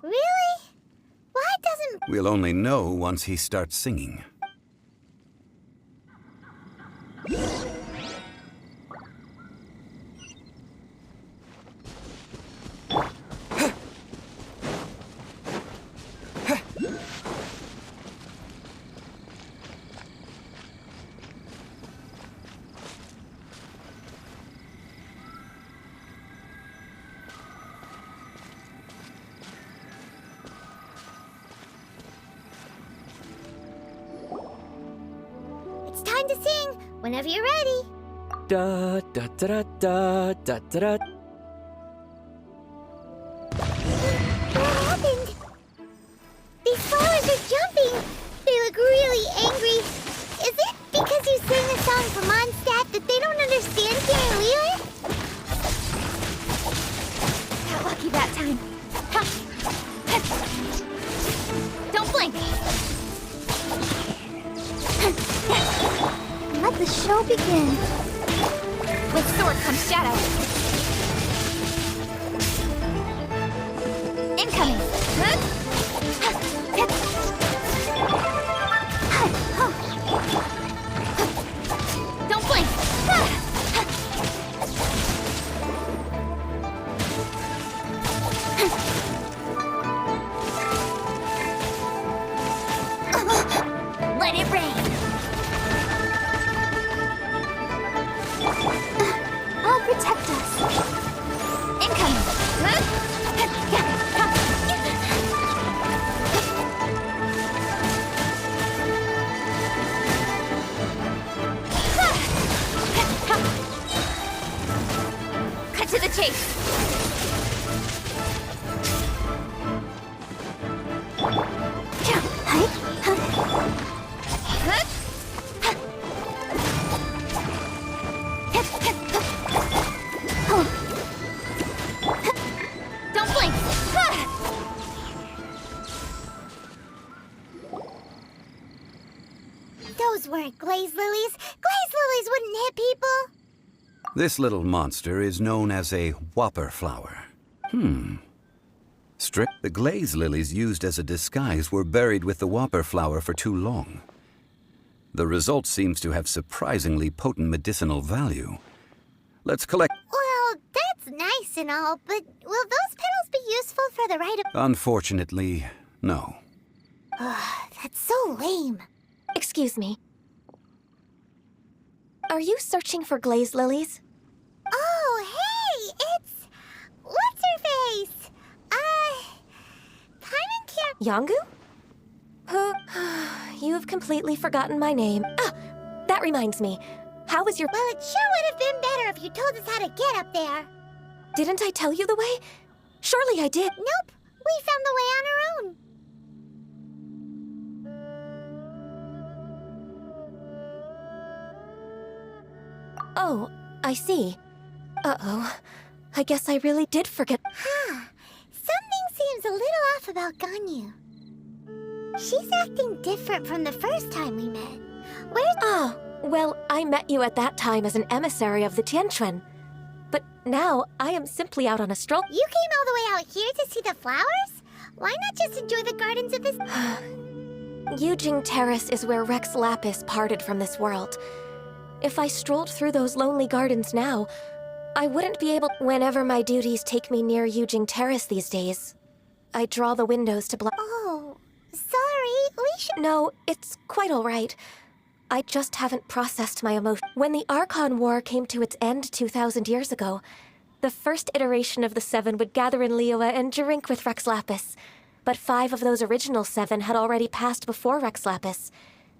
Really? Why doesn't... We'll only know once he starts singing. time to sing. Whenever you're ready. Da da da da da da da. What happened? These flowers are jumping. They look really angry. Is it because you sang a song for Mondstadt that they don't understand here in Liyue? Got lucky that time. Don't blink. Let the show begin. With sword comes shadow. Incoming. Don't blink. Let it rain. I'll protect us. Incoming. Cut to the chase. Don't blink. Those weren't glaze lilies. Glaze lilies wouldn't hit people. This little monster is known as a whopper flower. The glaze lilies used as a disguise were buried with the whopper flower for too long. The result seems to have surprisingly potent medicinal value. Let's collect... Well, that's nice and all, but will those petals be useful for the rite of... Unfortunately, no. That's so lame. Excuse me. Are you searching for glaze lilies? Oh, hey! It's... What's-her-face? Yongu? Who? You've completely forgotten my name. Ah, that reminds me. How was your... Well, it sure would have been better if you told us how to get up there. Didn't I tell you the way? Surely I did. Nope. We found the way on our own. Oh, I see. Uh-oh. I guess I really did forget. Something seems a little off about Ganyu. She's acting different from the first time we met. Where's... Ah, well, I met you at that time as an emissary of the Tianquan. But now, I am simply out on a stroll. You came all the way out here to see the flowers? Why not just enjoy the gardens of this... Yujing Terrace is where Rex Lapis parted from this world. If I strolled through those lonely gardens now, I wouldn't be able... Whenever my duties take me near Yujing Terrace these days, I draw the windows to block... Oh, sorry, we should... No, it's quite all right. I just haven't processed my emotion. When the Archon War came to its end 2,000 years ago, the first iteration of the Seven would gather in Liyue and drink with Rex Lapis. But 5 of those original 7 had already passed before Rex Lapis.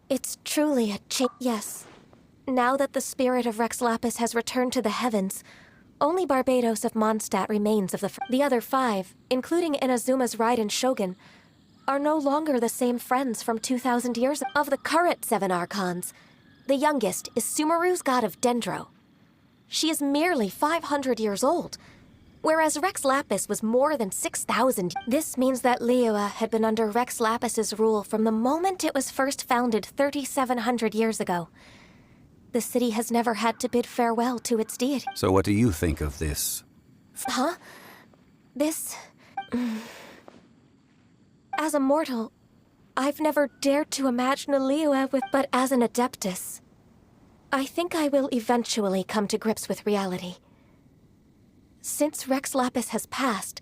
It's truly a change. Yes. Now that the spirit of Rex Lapis has returned to the heavens, only Barbados of Mondstadt remains of the other 5, including Inazuma's Raiden Shogun, are no longer the same friends from 2,000 years ago. Of the current 7 Archons, the youngest is Sumeru's god of Dendro. She is merely 500 years old, whereas Rex Lapis was more than 6,000. This means that Liyue had been under Rex Lapis's rule from the moment it was first founded 3,700 years ago. The city has never had to bid farewell to its deity. So what do you think of this? Huh? This... As a mortal, I've never dared to imagine a Liyue with... But as an Adeptus, I think I will eventually come to grips with reality. Since Rex Lapis has passed,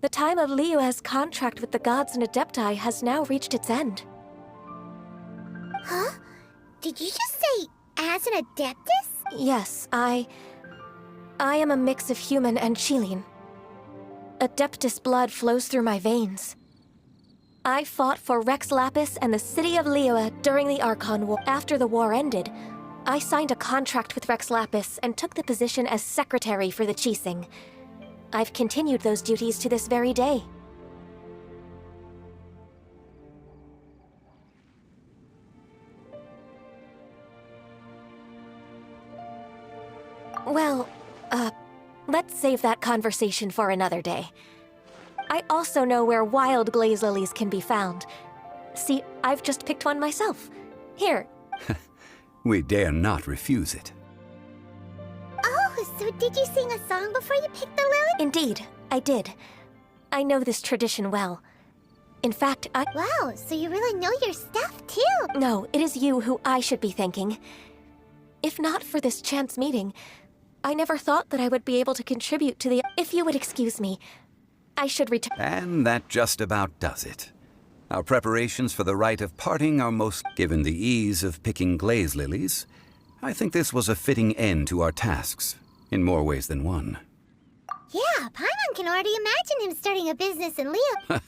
the time of Liyue's contract with the gods and Adepti has now reached its end. Huh? Did you just say, as an Adeptus? Yes, I am a mix of human and Chilean. Adeptus blood flows through my veins. I fought for Rex Lapis and the city of Liyue during the Archon War. After the war ended, I signed a contract with Rex Lapis and took the position as secretary for the Qixing. I've continued those duties to this very day. Well, let's save that conversation for another day. I also know where wild glaze lilies can be found. See, I've just picked one myself. Here. We dare not refuse it. Oh, so did you sing a song before you picked the lily? Indeed, I did. I know this tradition well. In fact, Wow, so you really know your stuff, too! No, it is you who I should be thanking. If not for this chance meeting, I never thought that I would be able to contribute to the... If you would excuse me, I should return... And that just about does it. Our preparations for the rite of parting are most... Given the ease of picking glaze lilies, I think this was a fitting end to our tasks, in more ways than one. Yeah, Paimon can already imagine him starting a business in Leo.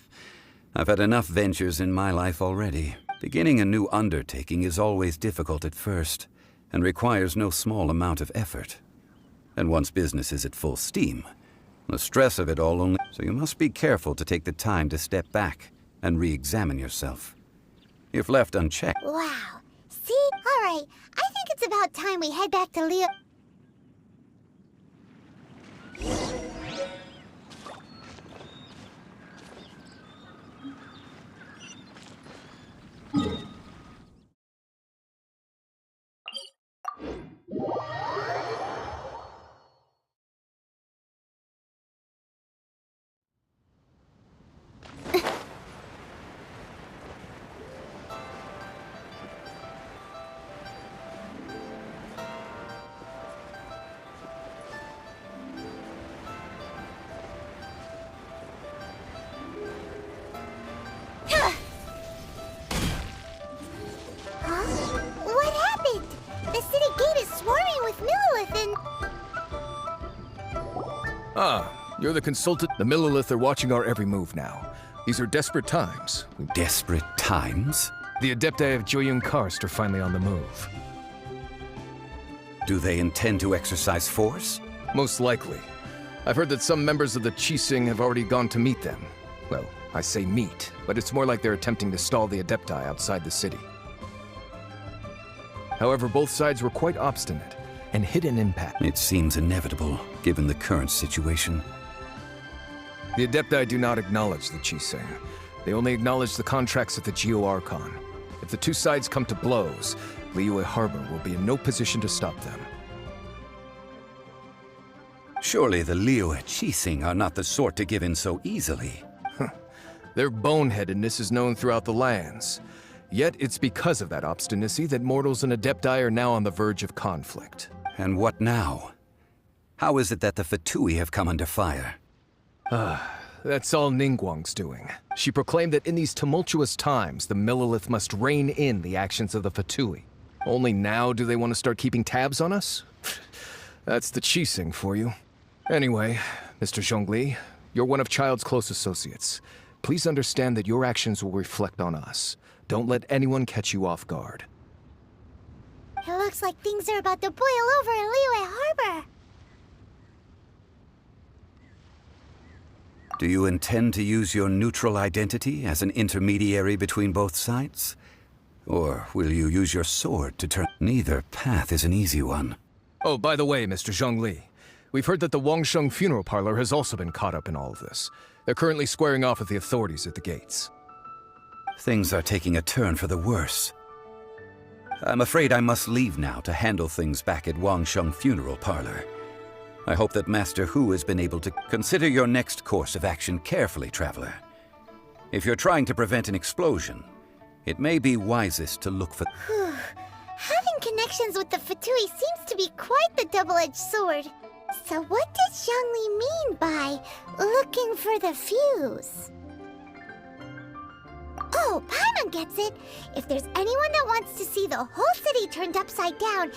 I've had enough ventures in my life already. Beginning a new undertaking is always difficult at first, and requires no small amount of effort. And once business is at full steam, the stress of it all only... So you must be careful to take the time to step back and re-examine yourself. If left unchecked... Wow. See? Alright, I think it's about time we head back to Leo... What happened? The city gate is swarming with Millilith and... Ah, you're the consultant. The Millilith are watching our every move now. These are desperate times. Desperate times? The Adepti of Joyun Karst are finally on the move. Do they intend to exercise force? Most likely. I've heard that some members of the Qixing have already gone to meet them. Well, I say meet, but it's more like they're attempting to stall the Adepti outside the city. However, both sides were quite obstinate and hit an impasse. It seems inevitable, given the current situation. The Adepti do not acknowledge the Qixing. They only acknowledge the contracts of the Geo-Archon. If the two sides come to blows, Liyue Harbor will be in no position to stop them. Surely the Liyue Qixing are not the sort to give in so easily. Their boneheadedness is known throughout the lands. Yet it's because of that obstinacy that mortals and Adepti are now on the verge of conflict. And what now? How is it that the Fatui have come under fire? That's all Ningguang's doing. She proclaimed that in these tumultuous times, the Millilith must rein in the actions of the Fatui. Only now do they want to start keeping tabs on us? That's the Qixing for you. Anyway, Mr. Zhongli, you're one of Child's close associates. Please understand that your actions will reflect on us. Don't let anyone catch you off guard. It looks like things are about to boil over in Liyue Harbor. Do you intend to use your neutral identity as an intermediary between both sides? Or will you use your sword to turn... Neither path is an easy one. Oh, by the way, Mr. Zhongli, we've heard that the Wangsheng funeral parlor has also been caught up in all of this. They're currently squaring off with the authorities at the gates. Things are taking a turn for the worse. I'm afraid I must leave now to handle things back at Wangsheng funeral parlor. I hope that Master Hu has been able to consider your next course of action carefully, Traveler. If you're trying to prevent an explosion, it may be wisest to look for... Having connections with the Fatui seems to be quite the double-edged sword. So what does Zhongli mean by looking for the fuse? Oh, Paimon gets it! If there's anyone that wants to see the whole city turned upside down,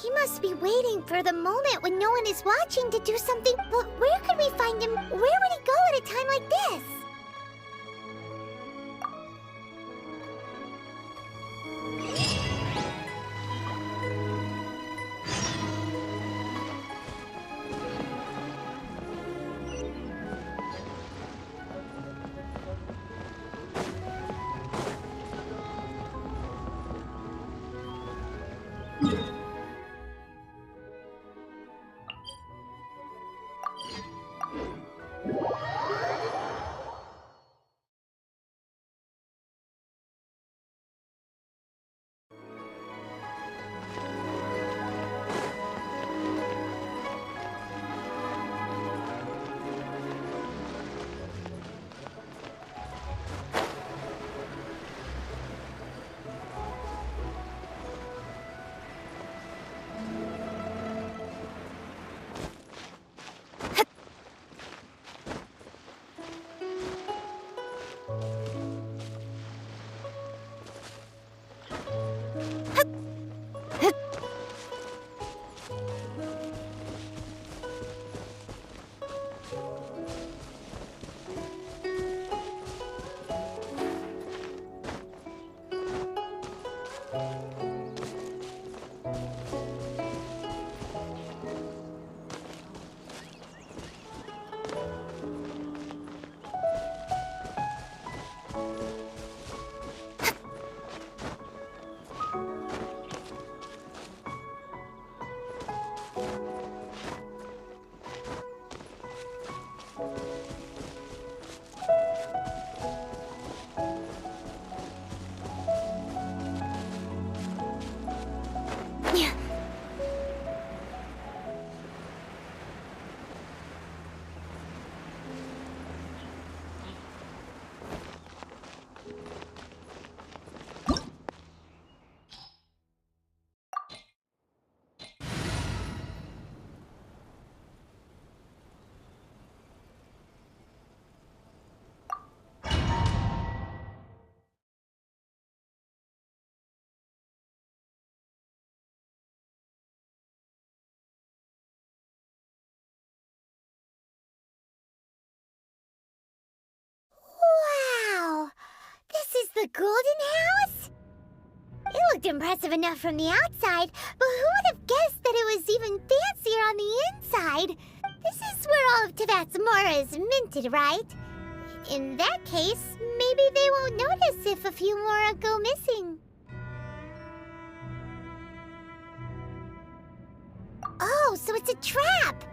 he must be waiting for the moment when no one is watching to do something. But where could we find him? Where would he go at a time like this? golden house? It looked impressive enough from the outside, but who would have guessed that it was even fancier on the inside? This is where all of Teyvat's mora is minted, right? In that case, maybe they won't notice if a few mora go missing. Oh, so it's a trap!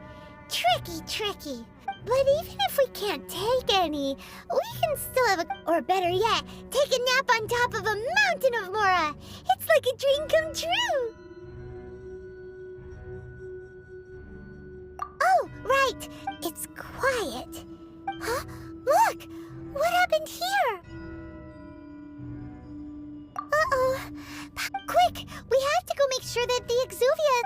Tricky. But even if we can't take any, we can still have or better yet, take a nap on top of a mountain of mora. It's like a dream come true. Oh, right. It's quiet. Huh? Look! What happened here? Uh-oh. Quick! We have to go make sure that the Exuvia...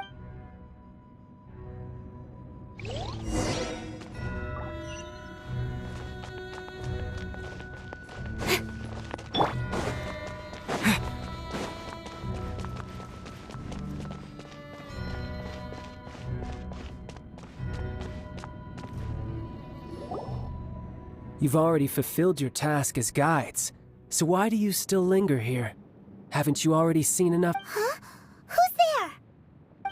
You've already fulfilled your task as guides, so why do you still linger here? Haven't you already seen enough? Huh? Who's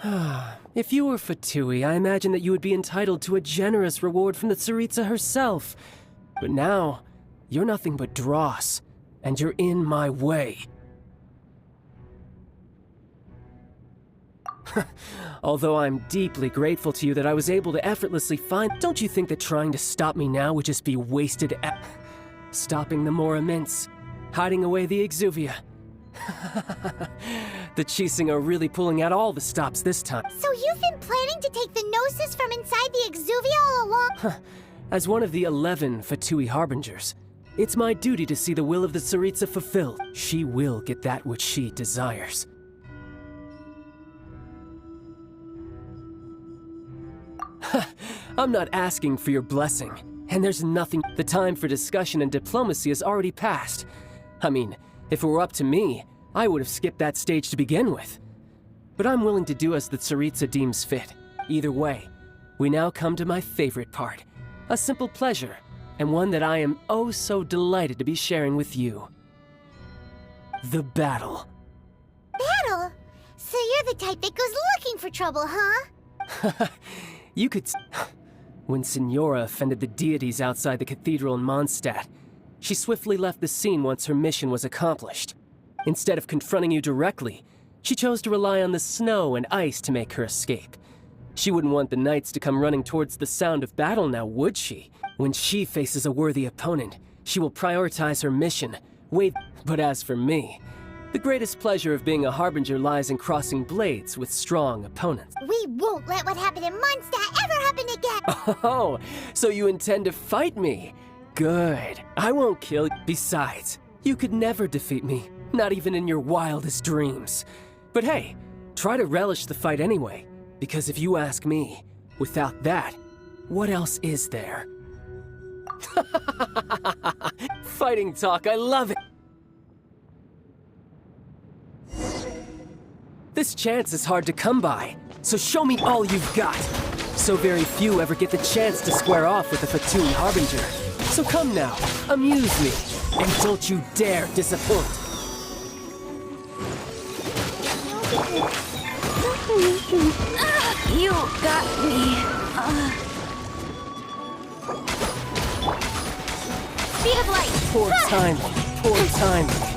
there? If you were Fatui, I imagine that you would be entitled to a generous reward from the Tsaritsa herself. But now, you're nothing but dross, and you're in my way. Although I'm deeply grateful to you that I was able to effortlessly find... Don't you think that trying to stop me now would just be wasted stopping the Mora Mints, hiding away the Exuvia. The Chising are really pulling out all the stops this time. So you've been planning to take the Gnosis from inside the Exuvia all along? As one of the 11 Fatui Harbingers, it's my duty to see the will of the Tsaritsa fulfilled. She will get that which she desires. I'm not asking for your blessing, and there's nothing. The time for discussion and diplomacy has already passed. I mean, if it were up to me, I would have skipped that stage to begin with. But I'm willing to do as the Tsaritsa deems fit. Either way, we now come to my favorite part. A simple pleasure, and one that I am oh so delighted to be sharing with you. The battle. Battle? So you're the type that goes looking for trouble, huh? You could... When Signora offended the deities outside the cathedral in Mondstadt, she swiftly left the scene once her mission was accomplished. Instead of confronting you directly, she chose to rely on the snow and ice to make her escape. She wouldn't want the knights to come running towards the sound of battle now, would she? When she faces a worthy opponent, she will prioritize her mission. But as for me, the greatest pleasure of being a Harbinger lies in crossing blades with strong opponents. We won't let what happened in Mondstadt ever happen again! Oh, so you intend to fight me? Good. I won't kill you. Besides, you could never defeat me, not even in your wildest dreams. But hey, try to relish the fight anyway, because if you ask me, without that, what else is there? Fighting talk, I love it! This chance is hard to come by, so show me all you've got. So very few ever get the chance to square off with the Fatui Harbinger. So come now, amuse me, and don't you dare disappoint. You got me. Speed of light. Poor timing, poor timing.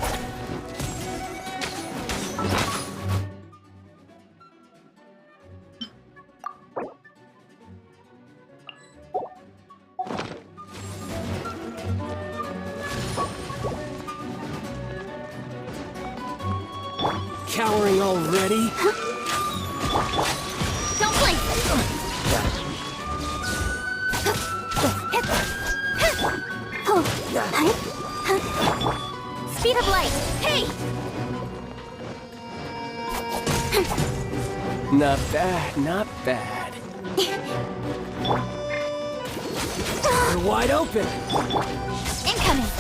Cowering already? Don't blink! Speed of light! Hey! Not bad, not bad. You're wide open! Incoming!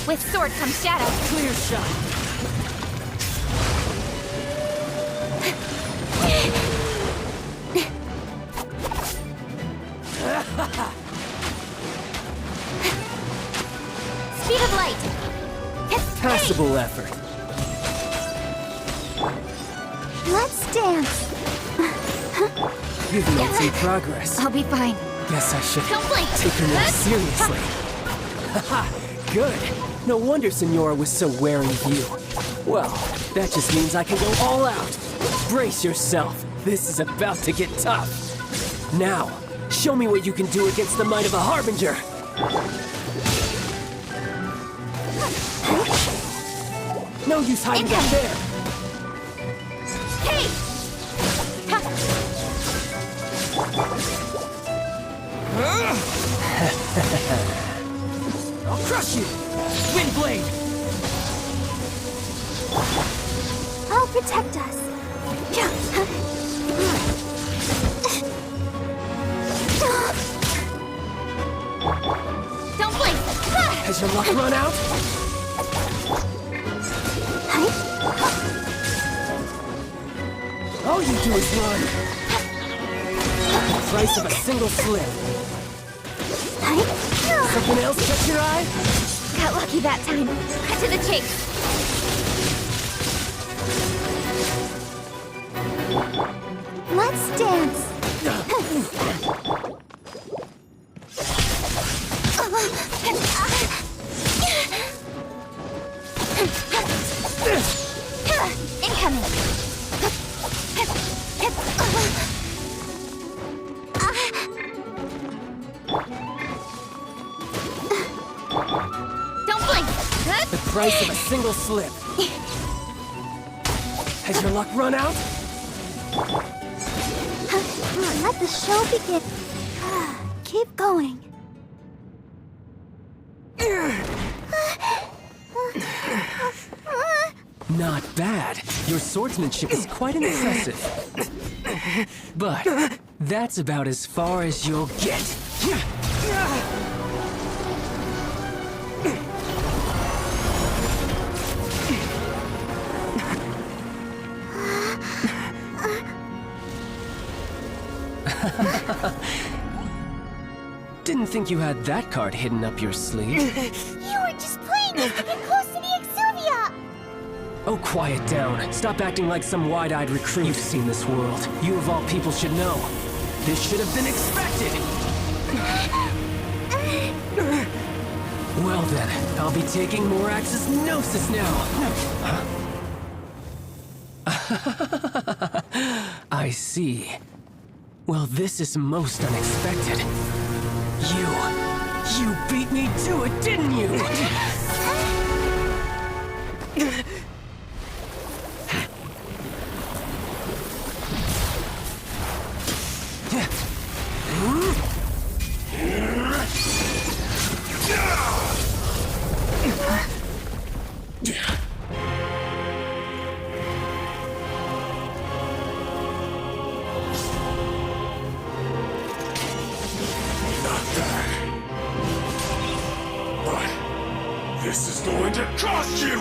With sword comes shadow. Clear shot. Speed passable effort. Let's dance. You've made some progress. I'll be fine. Guess I should Don't blink. take her more seriously. Haha, good. No wonder Senora was so wary of you. Well, that just means I can go all out. Brace yourself. This is about to get tough. Now, show me what you can do against the might of a Harbinger. No use hiding up there. Hey! I'll crush you! Windblade! I'll protect us. Don't blink! Has your luck run out? All you do is run. The price of a single slip. Something else catch your eye? Got lucky that time. Cut to the chase. Let's dance. Incoming. Don't blink. The price of a single slip. Has your luck run out? Let the show begin. Keep going. Not bad. Your swordsmanship is quite impressive. But that's about as far as you'll get. Didn't think you had that card hidden up your sleeve. You were just playing us to get close to the Exuvia! Oh, quiet down. Stop acting like some wide-eyed recruit. You've seen this world. You of all people should know. This should have been expected! Well then, I'll be taking Morax's Gnosis now. I see. Well, this is most unexpected. You beat me to it, didn't you? This is going to cost you!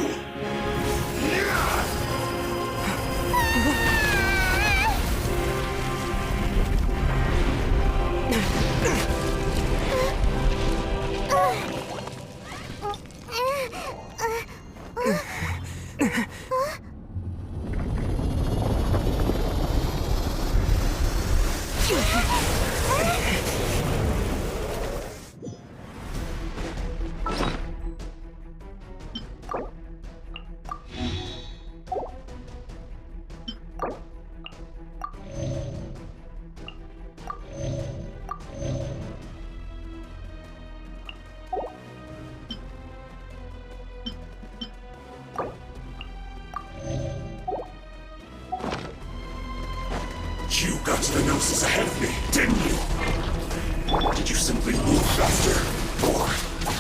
You got to the Gnosis ahead of me, didn't you? Did you simply move faster? Or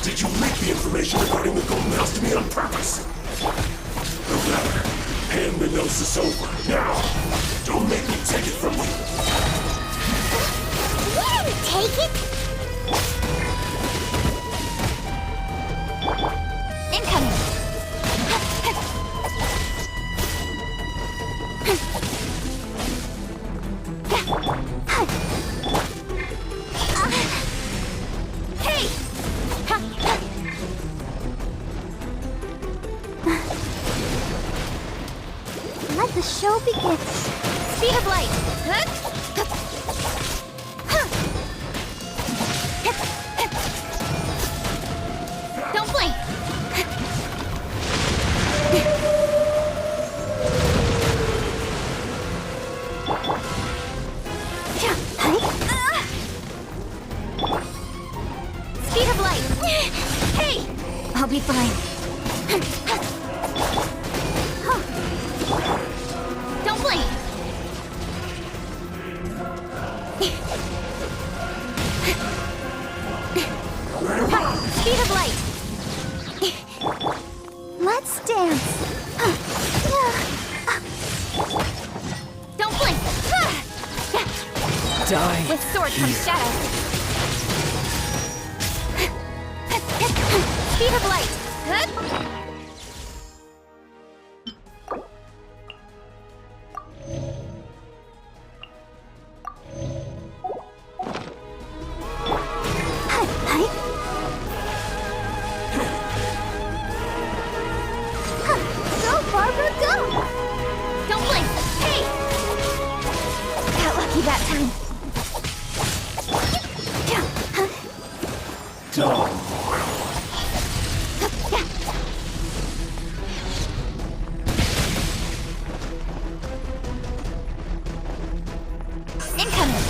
did you leak the information regarding the Golden House to me on purpose? No matter. Hand the Gnosis over, now! Don't make me take it from you! We didn't take it! Incoming. the show begin. Speed of light. Don't blink. Speed of light. Hey! I'll be fine. Don't blink. Speed of light. Let's dance. Don't blink. Die. With sword comes shadow. Speed of light. Go, Barbara, go! Don't blink. Hey! Got lucky that time. Incoming.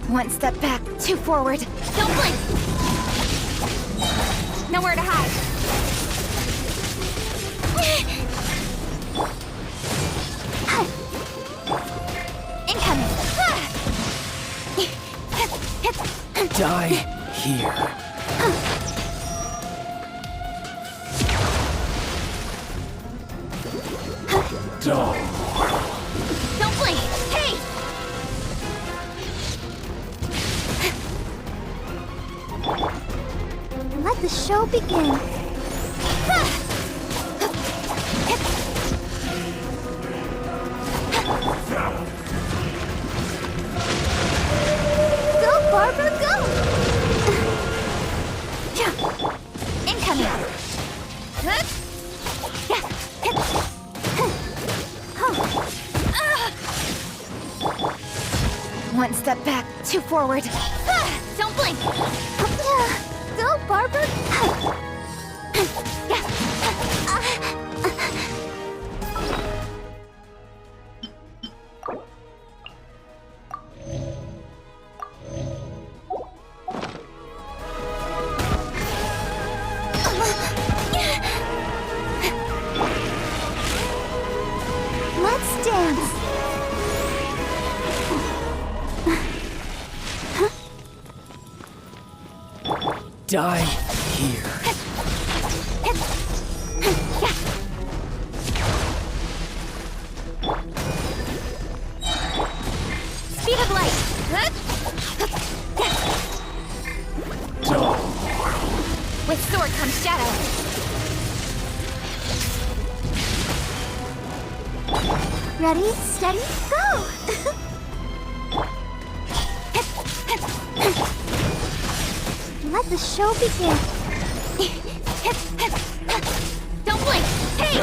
One step back, two forward. Don't blink. Nowhere to hide. Incoming. Die here. Don't blink. Hey! Let the show begin. Go, Barbara, go! Incoming. One step back, two forward. Don't blink. Go, Barbara. Let's dance. Die here. Speed of light. With sword comes shadow. Ready, steady, go! Let the show begin. Don't blink. Hey!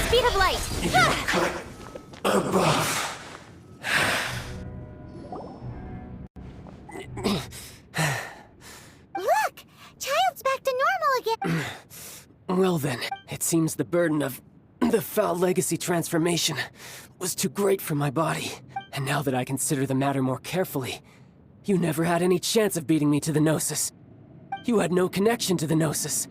Speed of light. Look! Child's back to normal again. Well then, it seems the burden of the foul legacy transformation was too great for my body. And now that I consider the matter more carefully, you never had any chance of beating me to the Gnosis. You had no connection to the Gnosis,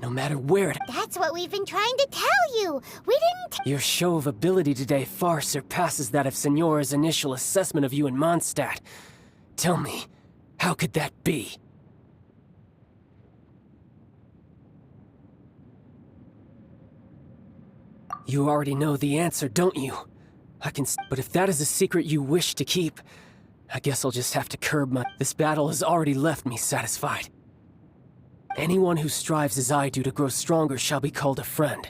no matter where it... That's what we've been trying to tell you. We didn't... Your show of ability today far surpasses that of Signora's initial assessment of you in Mondstadt. Tell me, how could that be? You already know the answer, don't you? But if that is a secret you wish to keep, I guess I'll just have to curb my... This battle has already left me satisfied. Anyone who strives as I do to grow stronger shall be called a friend.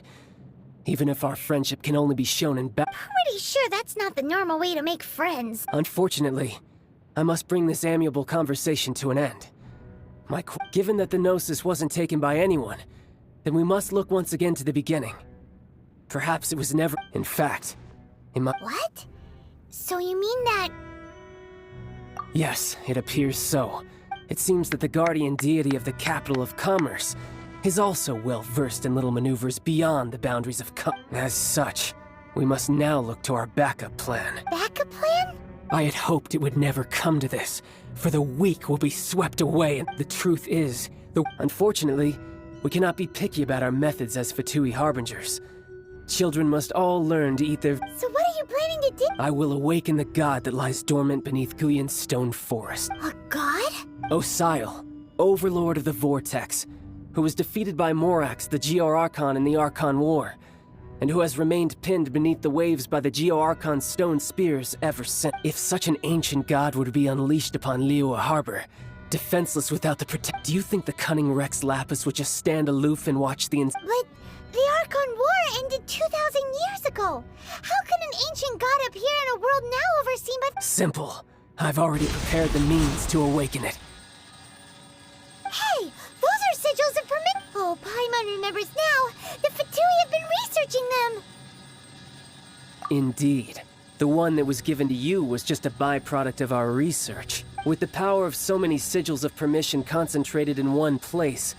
Even if our friendship can only be shown in Pretty sure that's not the normal way to make friends. Unfortunately, I must bring this amiable conversation to an end. Given that the Gnosis wasn't taken by anyone, then we must look once again to the beginning. Perhaps it was never... In fact, in my... What? So you mean that... Yes, it appears so. It seems that the guardian deity of the capital of commerce is also well versed in little maneuvers beyond the boundaries of As such, we must now look to our backup plan. Backup plan? I had hoped it would never come to this, for the weak will be swept away, and the truth is, unfortunately, we cannot be picky about our methods as Fatui harbingers. Children must all learn to eat their... So what are you planning to do? I will awaken the god that lies dormant beneath Guyon's stone forest. A god? Osial, overlord of the Vortex, who was defeated by Morax, the Geo-Archon in the Archon War, and who has remained pinned beneath the waves by the Geo-Archon stone spears ever since. If such an ancient god were to be unleashed upon Liyue Harbor, defenseless without the do you think the cunning Rex Lapis would just stand aloof and watch the But the Archon War ended 2,000 years ago. How can an ancient god appear in a world now overseen by... Simple. I've already prepared the means to awaken it. Hey, those are sigils of permit... Oh, Paimon remembers now. The Fatui have been researching them. Indeed. The one that was given to you was just a byproduct of our research. With the power of so many sigils of permission concentrated in one place,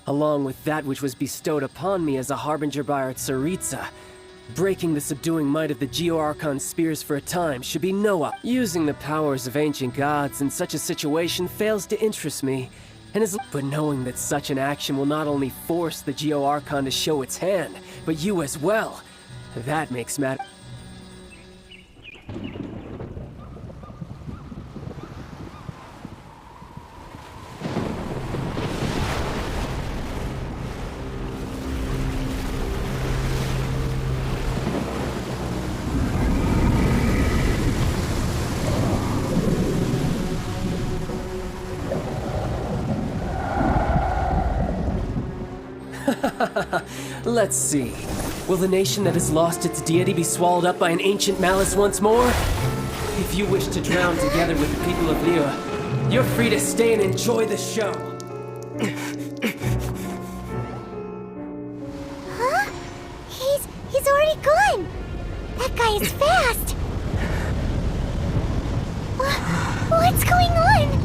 along with that which was bestowed upon me as a harbinger by our Tsaritsa, breaking the subduing might of the Geo-Archon spears for a time should be no up. Using the powers of ancient gods in such a situation fails to interest me, and but knowing that such an action will not only force the Geo-Archon to show its hand, but you as well, that makes matter. Let's see. Will the nation that has lost its deity be swallowed up by an ancient malice once more? If you wish to drown together with the people of Liyue, you're free to stay and enjoy the show. Huh? He's already gone. That guy is fast. What's going on?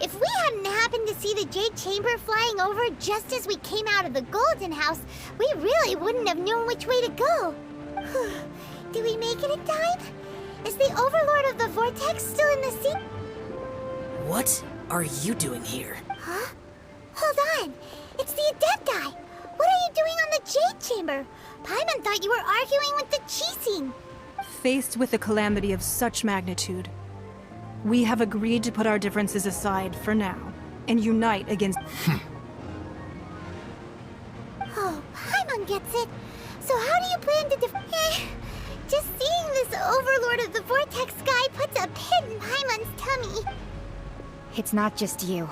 If we hadn't happened to see the Jade Chamber flying over just as we came out of the Golden House, we really wouldn't have known which way to go. Did we make it in time? Is the Overlord of the Vortex still in the sea? What are you doing here? Huh? Hold on. It's the Adepti. What are you doing on the Jade Chamber? Paimon thought you were arguing with the Chising. Faced with a calamity of such magnitude, we have agreed to put our differences aside for now and unite against... Oh, Paimon gets it. So how do you plan to just seeing this Overlord of the Vortex guy puts a pit in Paimon's tummy. It's not just you.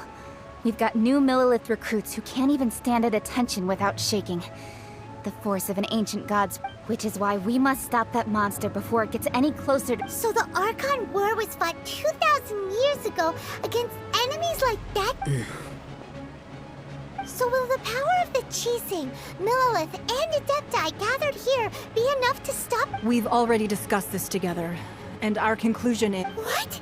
We've got new Millilith recruits who can't even stand at attention without shaking. the force of an ancient god's, which is why we must stop that monster before it gets any closer to— So the Archon War was fought 2,000 years ago against enemies like that? So will the power of the Chising, Millelith, and Adepti gathered here be enough to stop— We've already discussed this together, and our conclusion is— What?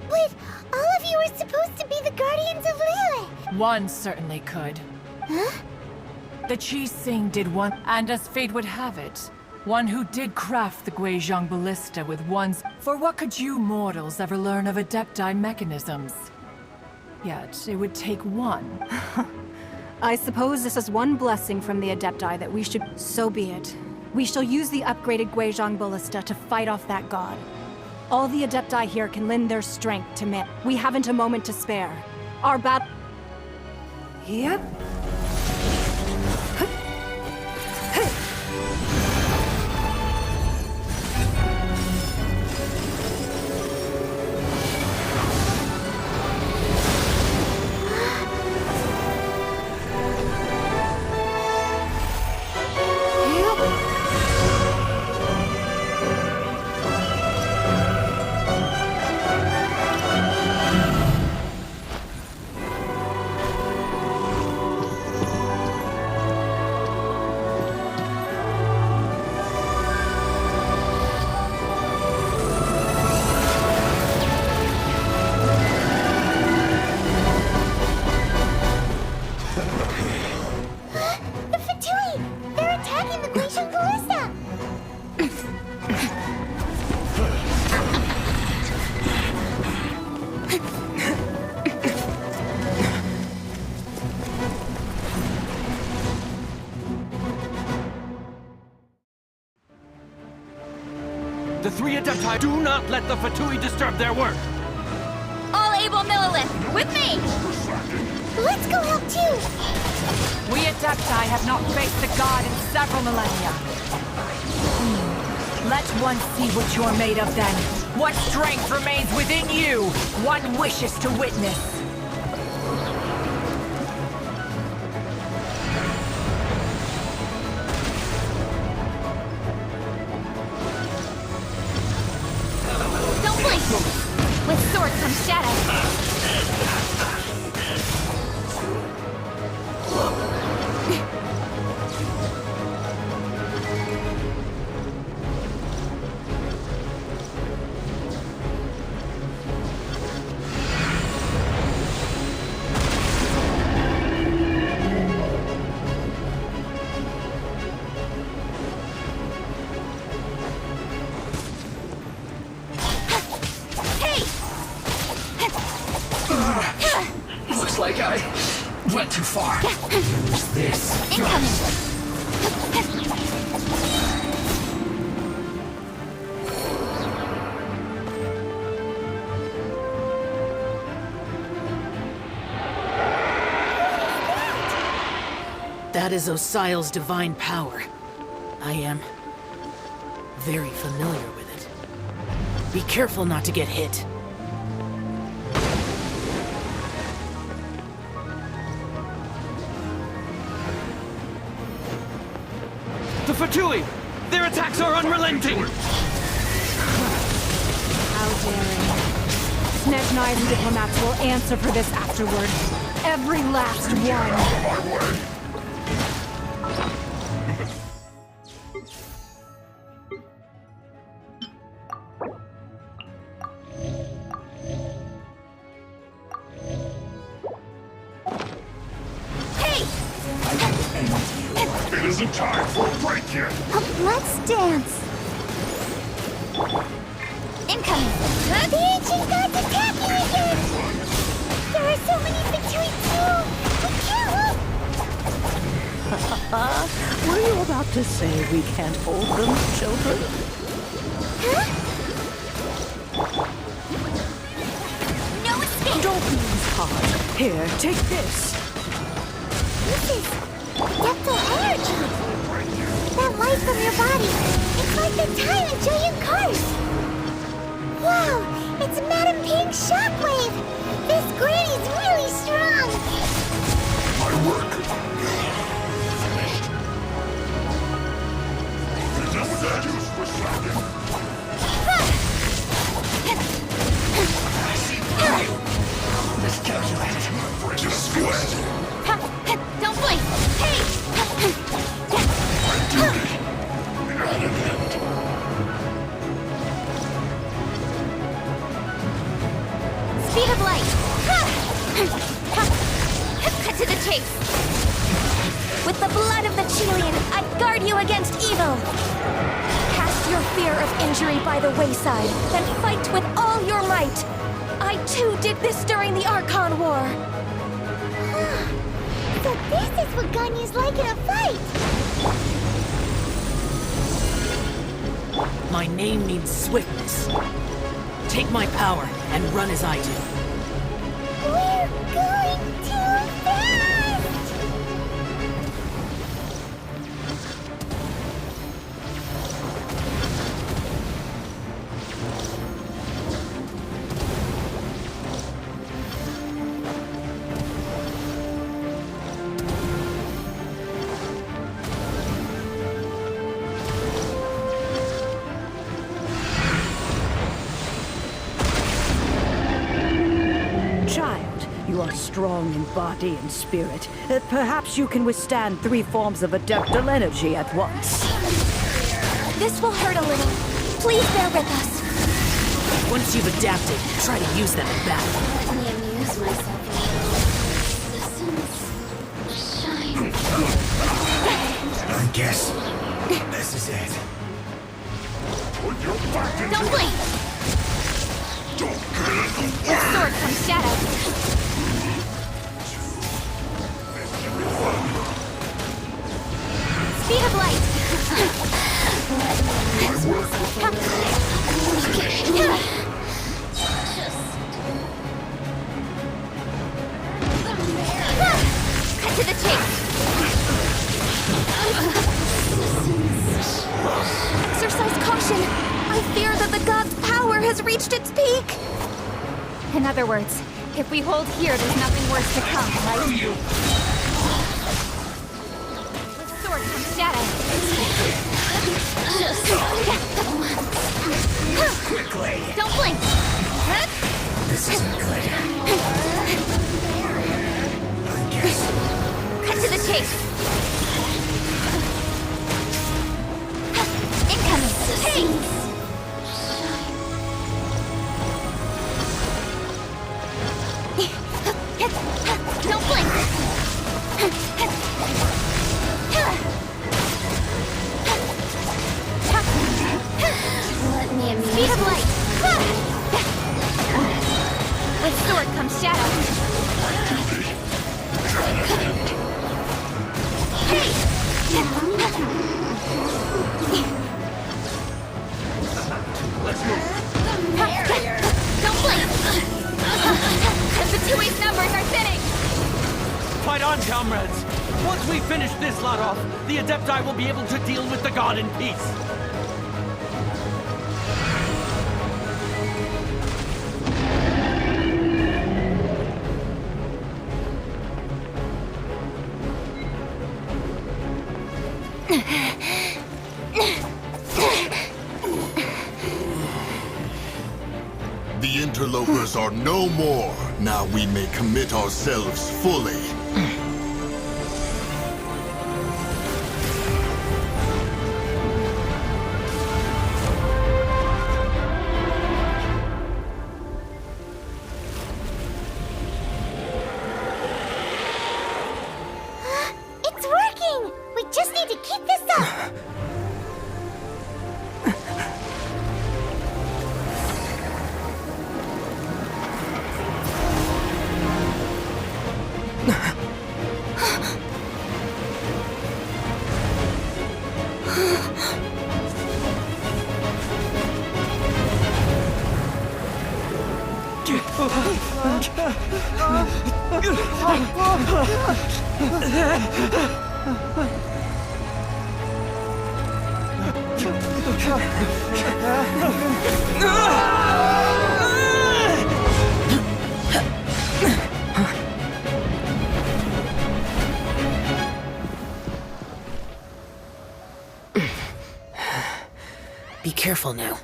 But all of you were supposed to be the Guardians of Lilith! One certainly could. Huh? The Chising did one, and as fate would have it, one who did craft the Guizhong Ballista with one's— For what could you mortals ever learn of Adepti mechanisms? Yet, it would take one. I suppose this is one blessing from the Adepti that we should— So be it. We shall use the upgraded Guizhong Ballista to fight off that god. All the Adepti here can lend their strength to man. We haven't a moment to spare. Our battle— Yep. The Fatui! They're attacking the Guizhong Ballista! The three Adepti do not let the Fatui disturb their work! All able Millelith, with me! Let's go help too! We Adepti have not faced the god in several millennia. Let one see what you're made of then. What strength remains within you, one wishes to witness. Don't blink! With sword comes shadow. Looks like I went too far. This. Incoming! That is Osial's divine power. I am very familiar with it. Be careful not to get hit. The Fatui! Their attacks are unrelenting! How daring. Snezhnai and the diplomats will answer for this afterward. Every last one. It isn't time for a break yet. Let's dance. Incoming! The ancient god's attacking again! There are so many Fatui too! We can't! Were you about to say we can't hold them, children? Huh? No escape! Don't lose heart. Here, take this. This is Depthal energy! That light from your body, it's like the time in Julian Cars! Wow, it's Madame Ping's shockwave! This granny's really strong! My work finished. of the Chilean, I guard you against evil! Cast your fear of injury by the wayside, then fight with all your might! I too did this during the Archon War! So this is what Ganyu's like in a fight! My name means swiftness. Take my power and run as I do. We're going too fast! You are strong in body and spirit. Perhaps you can withstand 3 forms of adeptal energy at once. This will hurt a little. Please bear with us. Once you've adapted, try to use them in battle. Let me amuse myself a little. I guess this is it. Put your back into Don't blink! With sword comes shadow. Speed of light! Cut to the chase! Exercise caution! I fear that the god's power has reached its peak! In other words, if we hold here, there's nothing worse to come, right? With sword comes shadow. quickly. Don't blink! This isn't good. I guess. Cut to the chase! Incoming! Chase! Don't blink! Let me amuse. Speed of light! With sword comes shadow. Hey! Let's move. Don't blink! The two-ways numbers are thinning! Fight on, comrades! Once we finish this lot off, the Adepti will be able to deal with the god in peace. The interlopers are no more. Now we may commit ourselves fully. It's working! We just need to keep this up! Be careful now.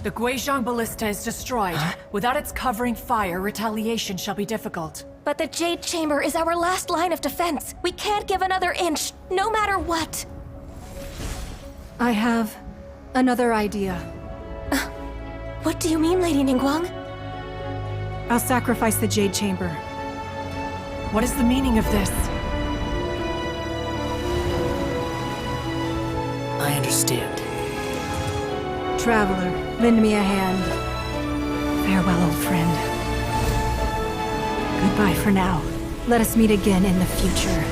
The Guizhong Ballista is destroyed. Without its covering fire, retaliation shall be difficult. But the Jade Chamber is our last line of defense. We can't give another inch, no matter what. I have another idea. What do you mean, Lady Ningguang? I'll sacrifice the Jade Chamber. What is the meaning of this? I understand. Traveler, lend me a hand. Farewell, old friend. Goodbye for now. Let us meet again in the future.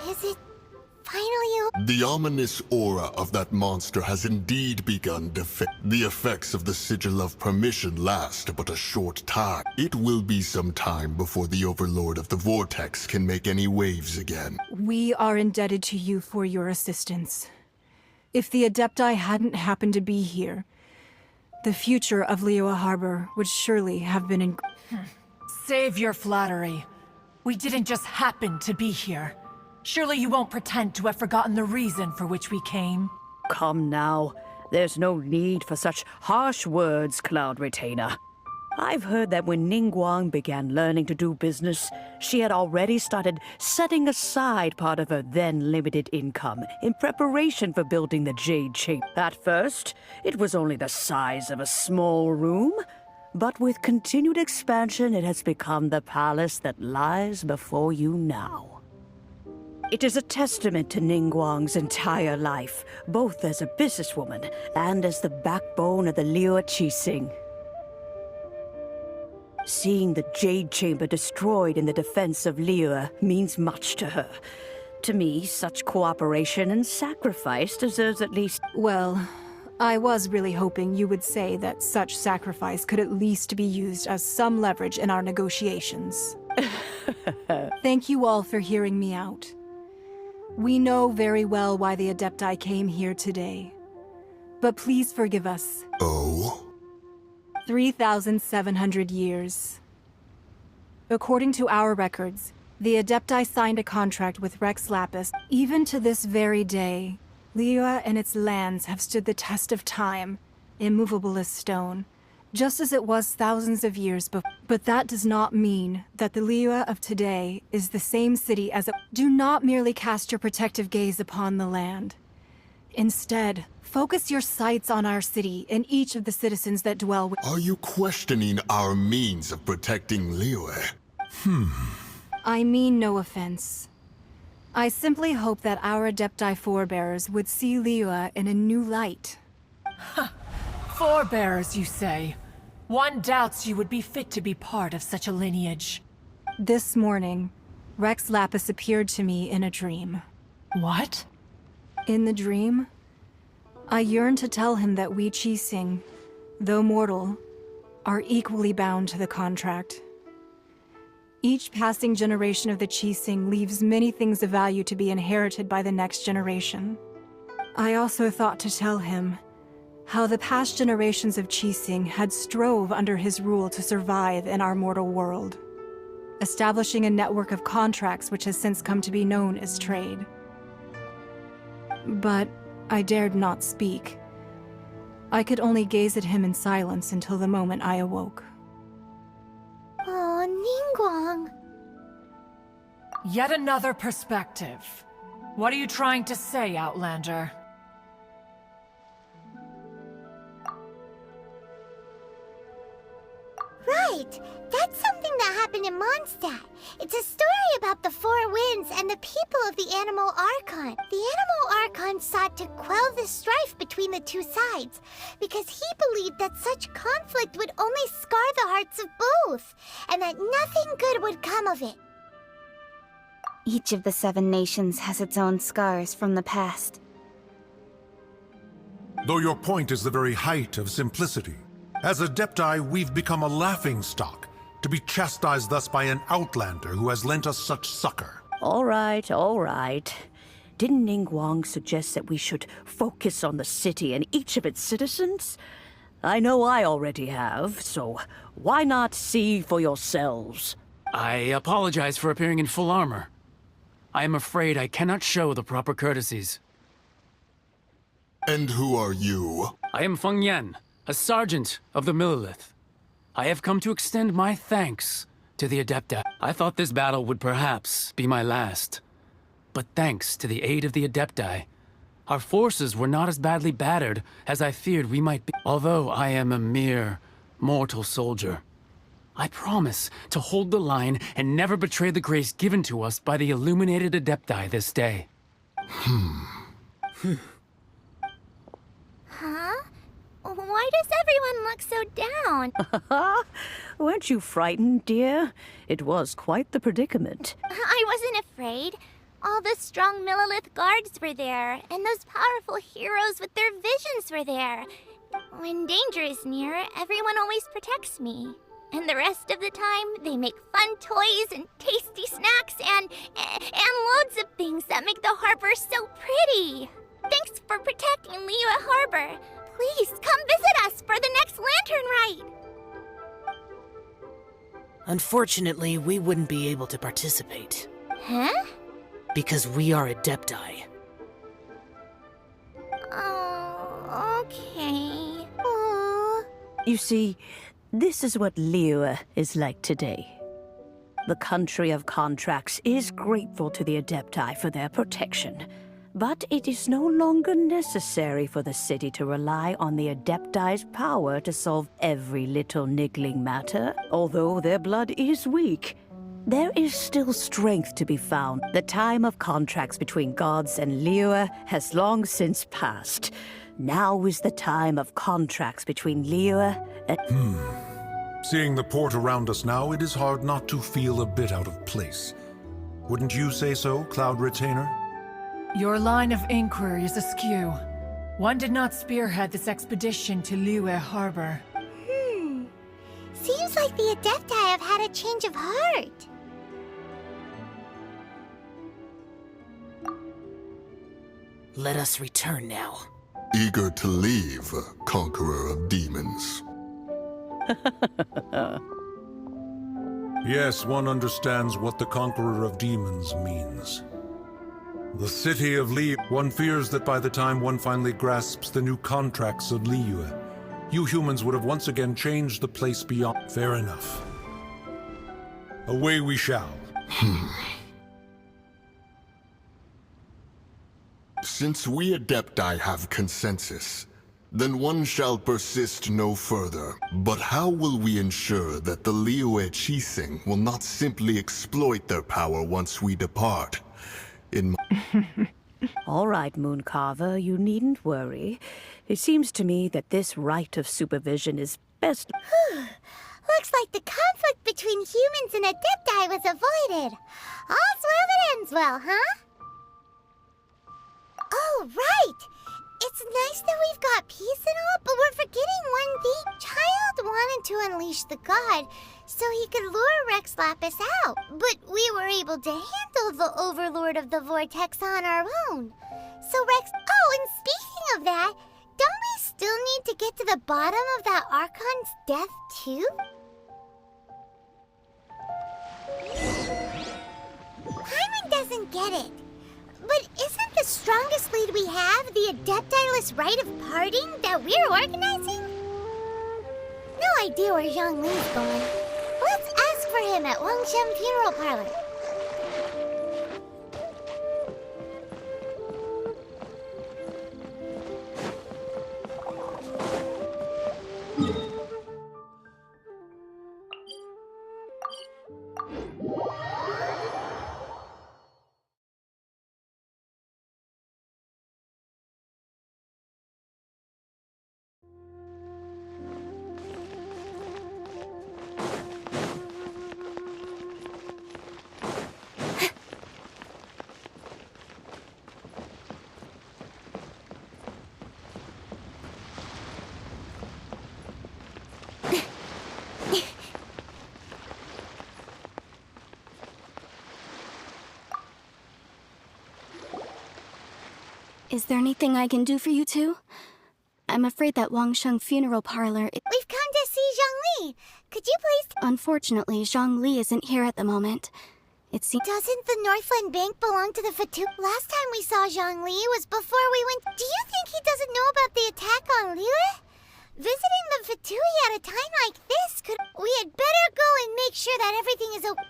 Is it finally The ominous aura of that monster has indeed begun to fade. The effects of the Sigil of Permission last but a short time. It will be some time before the Overlord of the Vortex can make any waves again. We are indebted to you for your assistance. If the Adepti hadn't happened to be here, the future of Liyue Harbor would surely have been in... Save your flattery. We didn't just happen to be here. Surely you won't pretend to have forgotten the reason for which we came. Come now. There's no need for such harsh words, Cloud Retainer. I've heard that when Ningguang began learning to do business, she had already started setting aside part of her then limited income in preparation for building the Jade Chamber. At first, it was only the size of a small room, but with continued expansion, it has become the palace that lies before you now. It is a testament to Ningguang's entire life, both as a businesswoman and as the backbone of the Liyue Qixing. Seeing the Jade Chamber destroyed in the defense of Liyue means much to her. To me, such cooperation and sacrifice deserves at least... Well, I was really hoping you would say that such sacrifice could at least be used as some leverage in our negotiations. Thank you all for hearing me out. We know very well why the Adepti came here today. But please forgive us. Oh? 3,700 years. According to our records, the Adepti signed a contract with Rex Lapis. Even to this very day, Liyue and its lands have stood the test of time, immovable as stone, just as it was thousands of years before. But that does not mean that the Liyue of today is the same city as it. Do not merely cast your protective gaze upon the land. Instead, focus your sights on our city and each of the citizens that dwell with. Are you questioning our means of protecting Liyue? I mean no offense. I simply hope that our Adepti forebears would see Liyue in a new light. Forebearers, you say? One doubts you would be fit to be part of such a lineage. This morning, Rex Lapis appeared to me in a dream. What? In the dream, I yearned to tell him that we Qixing, though mortal, are equally bound to the contract. Each passing generation of the Qixing leaves many things of value to be inherited by the next generation. I also thought to tell him how the past generations of Qixing had strove under his rule to survive in our mortal world, establishing a network of contracts which has since come to be known as trade. But I dared not speak. I could only gaze at him in silence until the moment I awoke. Oh, Ningguang. Yet another perspective. What are you trying to say, Outlander? Right! That's something that happened in Mondstadt. It's a story about the Four Winds and the people of the Animal Archon. The Animal Archon sought to quell the strife between the two sides, because he believed that such conflict would only scar the hearts of both, and that nothing good would come of it. Each of the 7 nations has its own scars from the past. Though your point is the very height of simplicity. As Adepti, we've become a laughingstock, to be chastised thus by an outlander who has lent us such succor. All right, all right. Didn't Ningguang suggest that we should focus on the city and each of its citizens? I know I already have, so why not see for yourselves? I apologize for appearing in full armor. I am afraid I cannot show the proper courtesies. And who are you? I am Feng Yan, a sergeant of the Millelith. I have come to extend my thanks to the Adepti. I thought this battle would perhaps be my last. But thanks to the aid of the Adepti, our forces were not as badly battered as I feared we might be. Although I am a mere mortal soldier, I promise to hold the line and never betray the grace given to us by the illuminated Adepti this day. Huh? Why does everyone look so down? Weren't you frightened, dear? It was quite the predicament. I wasn't afraid. All the strong Millelith guards were there, and those powerful heroes with their visions were there. When danger is near, everyone always protects me. And the rest of the time, they make fun toys and tasty snacks and loads of things that make the harbor so pretty. Thanks for protecting Liyue Harbor. Please come visit us for the next lantern rite. Unfortunately, we wouldn't be able to participate. Huh? Because we are Adepti. Oh, okay. Aww. You see, this is what Liyue is like today. The country of contracts is grateful to the Adepti for their protection. But it is no longer necessary for the city to rely on the Adepti's power to solve every little niggling matter. Although their blood is weak, there is still strength to be found. The time of contracts between gods and Liyue has long since passed. Now is the time of contracts between Liyue and... Seeing the port around us now, it is hard not to feel a bit out of place. Wouldn't you say so, Cloud Retainer? Your line of inquiry is askew. One did not spearhead this expedition to Liyue Harbor. Seems like the Adepti have had a change of heart. Let us return now. Eager to leave, Conqueror of Demons. Yes, one understands what the Conqueror of Demons means. The city of Liyue. One fears that by the time one finally grasps the new contracts of Liyue, you humans would have once again changed the place beyond. Fair enough. Away we shall. Since we Adepti have consensus, then one shall persist no further. But how will we ensure that the Liyue Qixing will not simply exploit their power once we depart? All right, Mooncarver, you needn't worry. It seems to me that this rite of supervision is best... Looks like the conflict between humans and Adepti was avoided. All's well that ends well, huh? Oh, right! It's nice that we've got peace and all, but we're forgetting one thing. Child wanted to unleash the god so he could lure Rex Lapis out, but we were able to handle the Overlord of the Vortex on our own. So Rex... Oh, and speaking of that, don't we still need to get to the bottom of that Archon's death, too? Paimon doesn't get it. But isn't the strongest lead we have the Adepti-less rite of parting that we're organizing? No idea where Zhongling's going. Let's ask for him at Wangshem Funeral Parlor. Is there anything I can do for you two? I'm afraid that Wangsheng funeral parlor... We've come to see Zhongli. Could you please... Unfortunately, Zhongli isn't here at the moment. It seems... Doesn't the Northland Bank belong to the Fatui? Last time we saw Zhongli was before we went... Do you think he doesn't know about the attack on Liyue? Visiting the Fatui at a time like this could... We had better go and make sure that everything is okay.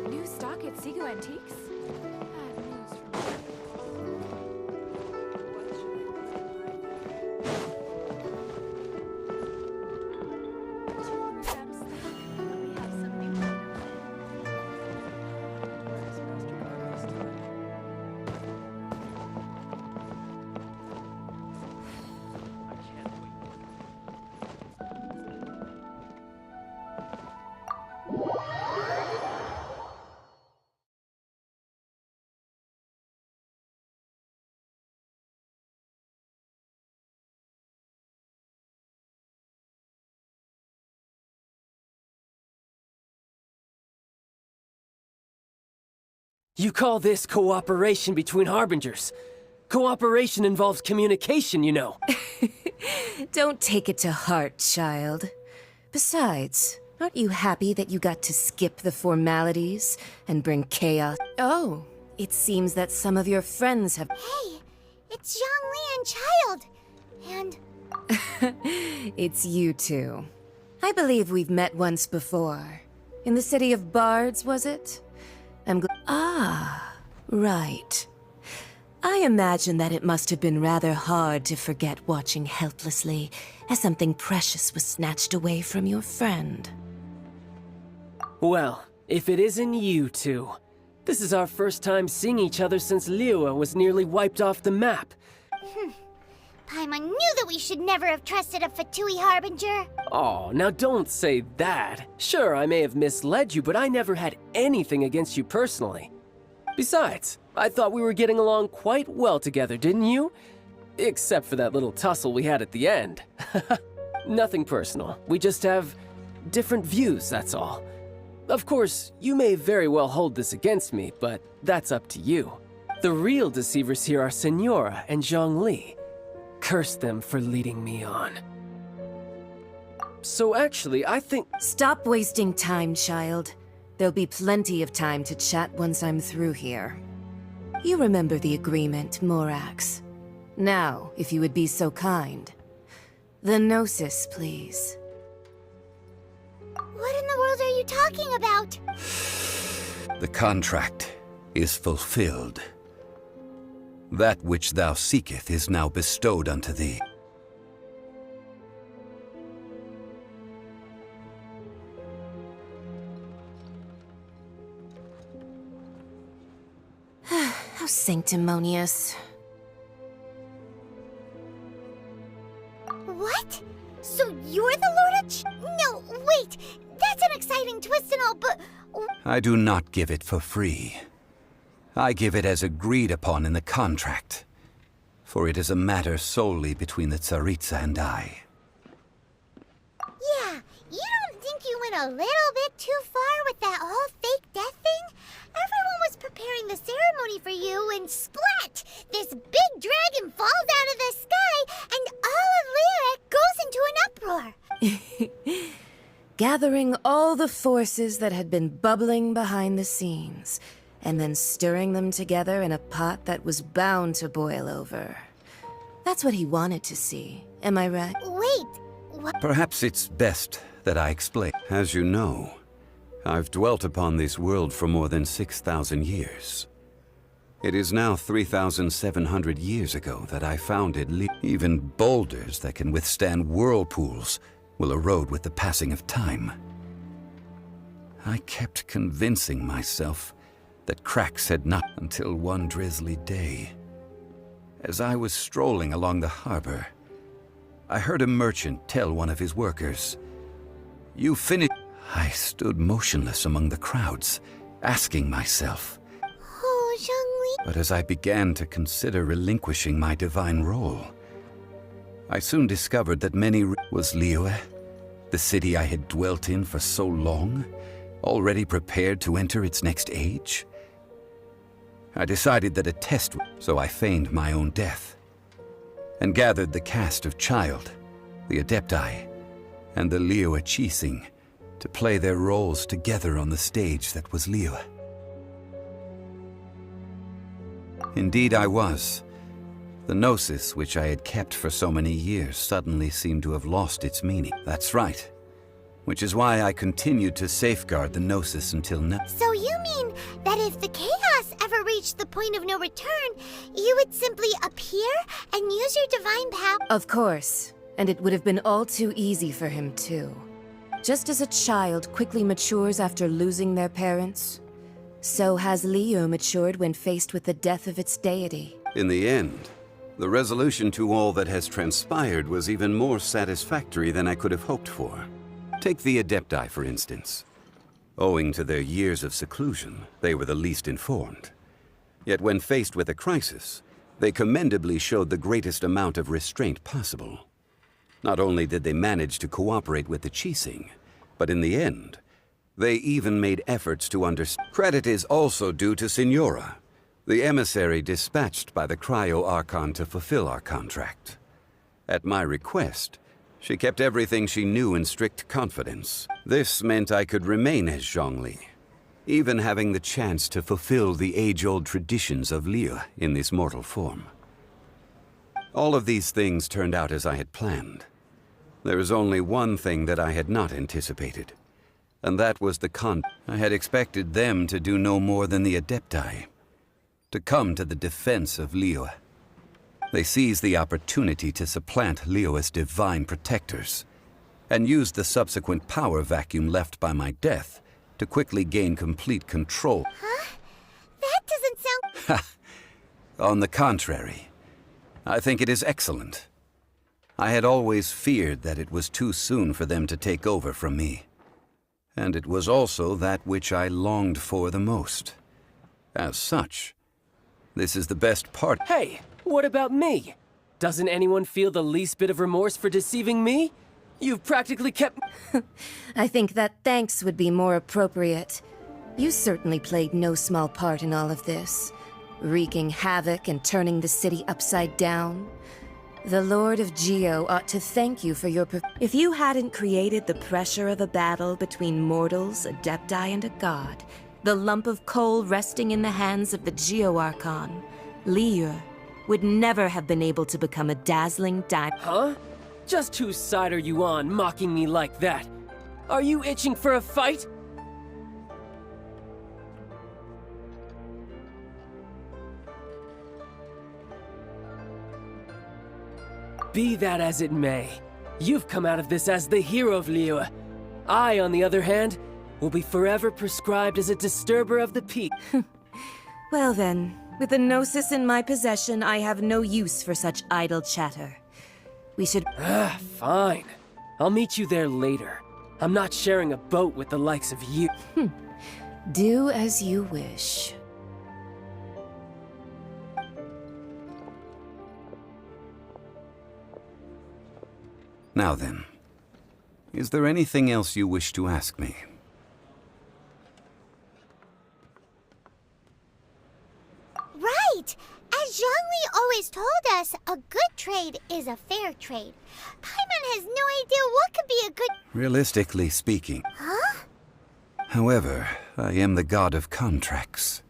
New stock at Seago Antiques? You call this cooperation between Harbingers? Cooperation involves communication, you know. Don't take it to heart, child. Besides, aren't you happy that you got to skip the formalities and bring chaos? Oh, it seems that some of your friends have... Hey, it's Zhongli and Child. And... It's you two. I believe we've met once before. In the City of Bards, was it? Ah, right. I imagine that it must have been rather hard to forget watching helplessly as something precious was snatched away from your friend. Well, if it isn't you two. This is our first time seeing each other since Liyue was nearly wiped off the map. Paimon knew that we should never have trusted a Fatui Harbinger. Oh, now don't say that. Sure, I may have misled you, but I never had anything against you personally. Besides, I thought we were getting along quite well together, didn't you? Except for that little tussle we had at the end. Nothing personal. We just have different views, that's all. Of course, you may very well hold this against me, but that's up to you. The real deceivers here are Senora and Zhongli. Curse them for leading me on. So actually, I think... Stop wasting time, child. There'll be plenty of time to chat once I'm through here. You remember the agreement, Morax. Now, if you would be so kind. The Gnosis, please. What in the world are you talking about? The contract is fulfilled. That which thou seeketh is now bestowed unto thee. How sanctimonious. What? So you're the Lord of No, wait! That's an exciting twist and all, but... I do not give it for free. I give it as agreed upon in the contract, for it is a matter solely between the Tsaritsa and I. Yeah, you don't think you went a little bit too far with that whole fake death thing? Everyone was preparing the ceremony for you, and splat! This big dragon falls out of the sky, and all of Liyue goes into an uproar. Gathering all the forces that had been bubbling behind the scenes, and then stirring them together in a pot that was bound to boil over. That's what he wanted to see, am I right? Wait, what? Perhaps it's best that I explain. As you know, I've dwelt upon this world for more than 6,000 years. It is now 3,700 years ago that I founded Even boulders that can withstand whirlpools will erode with the passing of time. I kept convincing myself that cracks had not until one drizzly day. As I was strolling along the harbor, I heard a merchant tell one of his workers, You finished. I stood motionless among the crowds, asking myself. Oh, Zhongli. But as I began to consider relinquishing my divine role, I soon discovered that was Liyue, the city I had dwelt in for so long, already prepared to enter its next age. I decided that a test, so I feigned my own death, and gathered the cast of Child, the Adepti, and the Liyue Qixing to play their roles together on the stage that was Liyue. Indeed I was. The gnosis, which I had kept for so many years, suddenly seemed to have lost its meaning. That's right. Which is why I continued to safeguard the gnosis until now. So you mean that if the chaos ever reached the point of no return, you would simply appear and use your divine power? Of course. And it would have been all too easy for him, too. Just as a child quickly matures after losing their parents, so has Liyue matured when faced with the death of its deity. In the end, the resolution to all that has transpired was even more satisfactory than I could have hoped for. Take the Adepti, for instance. Owing to their years of seclusion, they were the least informed. Yet when faced with a crisis, they commendably showed the greatest amount of restraint possible. Not only did they manage to cooperate with the Qixing, but in the end, they even made efforts to understand. Credit is also due to Signora, the emissary dispatched by the Cryo Archon to fulfill our contract. At my request, she kept everything she knew in strict confidence. This meant I could remain as Zhongli, even having the chance to fulfill the age-old traditions of Liyue in this mortal form. All of these things turned out as I had planned. There is only one thing that I had not anticipated, and that was I had expected them to do no more than the Adepti, to come to the defense of Liyue. They seized the opportunity to supplant Liyue's divine protectors, and used the subsequent power vacuum left by my death to quickly gain complete control. Huh? That doesn't sound... On the contrary, I think it is excellent. I had always feared that it was too soon for them to take over from me. And it was also that which I longed for the most. As such, this is the best part. Hey, what about me? Doesn't anyone feel the least bit of remorse for deceiving me? You've practically kept... I think that thanks would be more appropriate. You certainly played no small part in all of this, wreaking havoc and turning the city upside down. The Lord of Geo ought to thank you for your... If you hadn't created the pressure of a battle between mortals, Adepti, and a god, the lump of coal resting in the hands of the Geo Archon, Liyue, would never have been able to become a dazzling diamond. Huh? Just whose side are you on, mocking me like that? Are you itching for a fight? Be that as it may, you've come out of this as the hero of Liyue. I, on the other hand, will be forever prescribed as a disturber of the peace. Well then, with the Gnosis in my possession, I have no use for such idle chatter. We should... Fine. I'll meet you there later. I'm not sharing a boat with the likes of you. Do as you wish. Now then, is there anything else you wish to ask me? Right! As Zhongli always told us, a good trade is a fair trade. Paimon has no idea what could be a good... Realistically speaking. Huh? However, I am the god of contracts.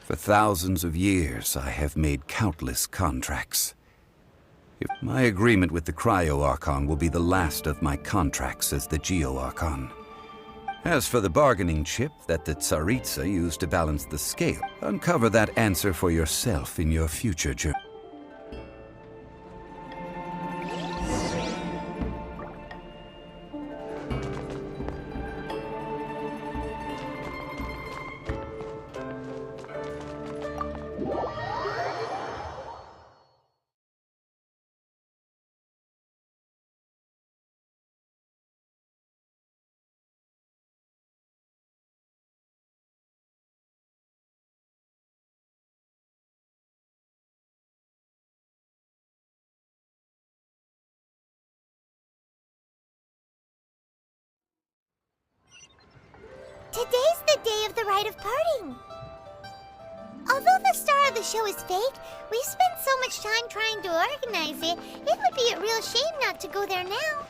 For thousands of years, I have made countless contracts. If my agreement with the Cryo Archon will be the last of my contracts as the Geo Archon. As for the bargaining chip that the Tsaritsa used to balance the scale, uncover that answer for yourself in your future journey. Today's the day of the rite of parting. Although the star of the show is fake, we've spent so much time trying to organize it, it would be a real shame not to go there now.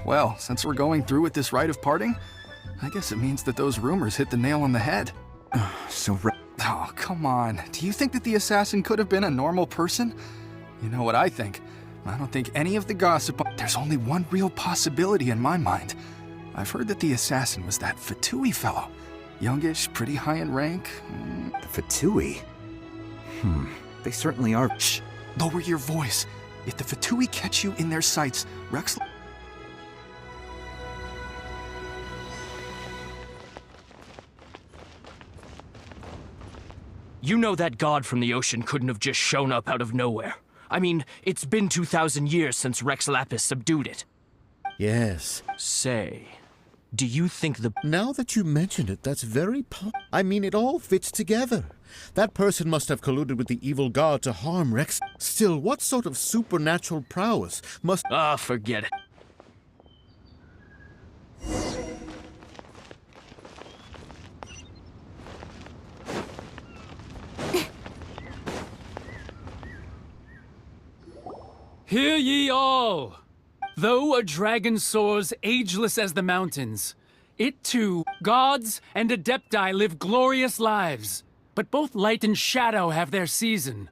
Well, since we're going through with this rite of parting, I guess it means that those rumors hit the nail on the head. Oh, come on. Do you think that the assassin could have been a normal person? You know what I think. I don't think any of the gossip... There's only one real possibility in my mind. I've heard that the assassin was that Fatui fellow. Youngish, pretty high in rank. The Fatui? They certainly are... Shh! Lower your voice. If the Fatui catch you in their sights, Rex... You know that god from the ocean couldn't have just shown up out of nowhere. I mean, it's been 2,000 years since Rex Lapis subdued it. Yes. Say, do you think the... Now that you mention it, that's very I mean, it all fits together. That person must have colluded with the evil god to harm Rex. Still, what sort of supernatural prowess must... Ah, forget it. Hear ye all! Though a dragon soars ageless as the mountains, it too, gods and adepti live glorious lives. But both light and shadow have their season.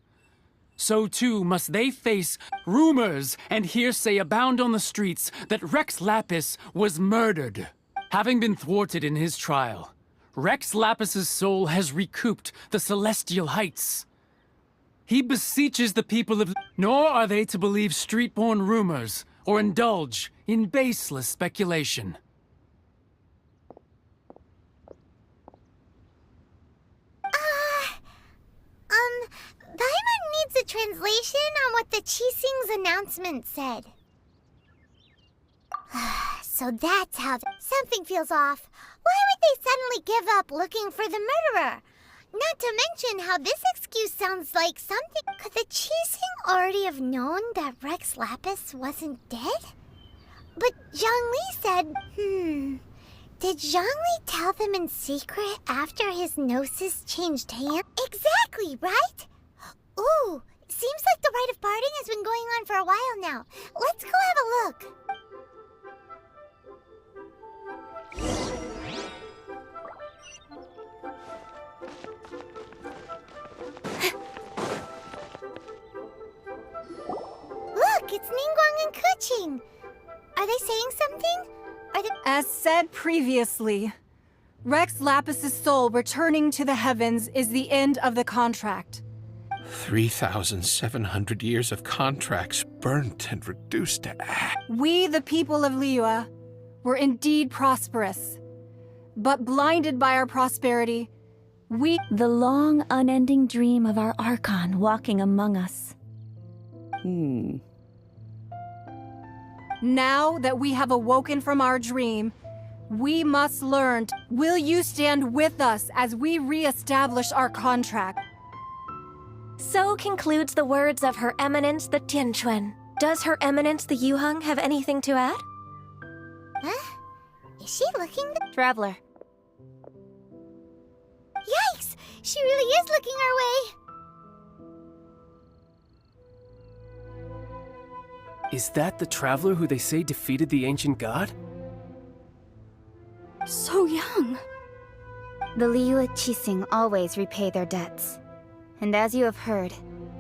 So too must they face rumors and hearsay abound on the streets that Rex Lapis was murdered. Having been thwarted in his trial, Rex Lapis's soul has recouped the celestial heights. He beseeches the people of... Nor are they to believe street-born rumors or indulge in baseless speculation. Paimon needs a translation on what the Chising's announcement said. So that's how... Something feels off. Why would they suddenly give up looking for the murderer? Not to mention how this excuse sounds like something. Could the Qixing already have known that Rex Lapis wasn't dead? But Zhongli said, Did Zhongli tell them in secret after his gnosis changed hands? Exactly, right? Ooh, seems like the rite of parting has been going on for a while now. Let's go have a look. Look, it's Ningguang and Keqing. Are they saying something? Are they... As said previously, Rex Lapis's soul returning to the heavens is the end of the contract. 3,700 years of contracts burnt and reduced to ash. We, the people of Liyue, were indeed prosperous. But blinded by our prosperity, The long, unending dream of our Archon walking among us. Now that we have awoken from our dream, we must learn. Will you stand with us as we re-establish our contract? So concludes the words of Her Eminence the Tianquan. Does Her Eminence the Yuheng have anything to add? Huh? Is she looking? Traveler. Yikes! She really is looking our way. Is that the traveler who they say defeated the ancient god? So young. The Liyue Qixing always repay their debts. And as you have heard,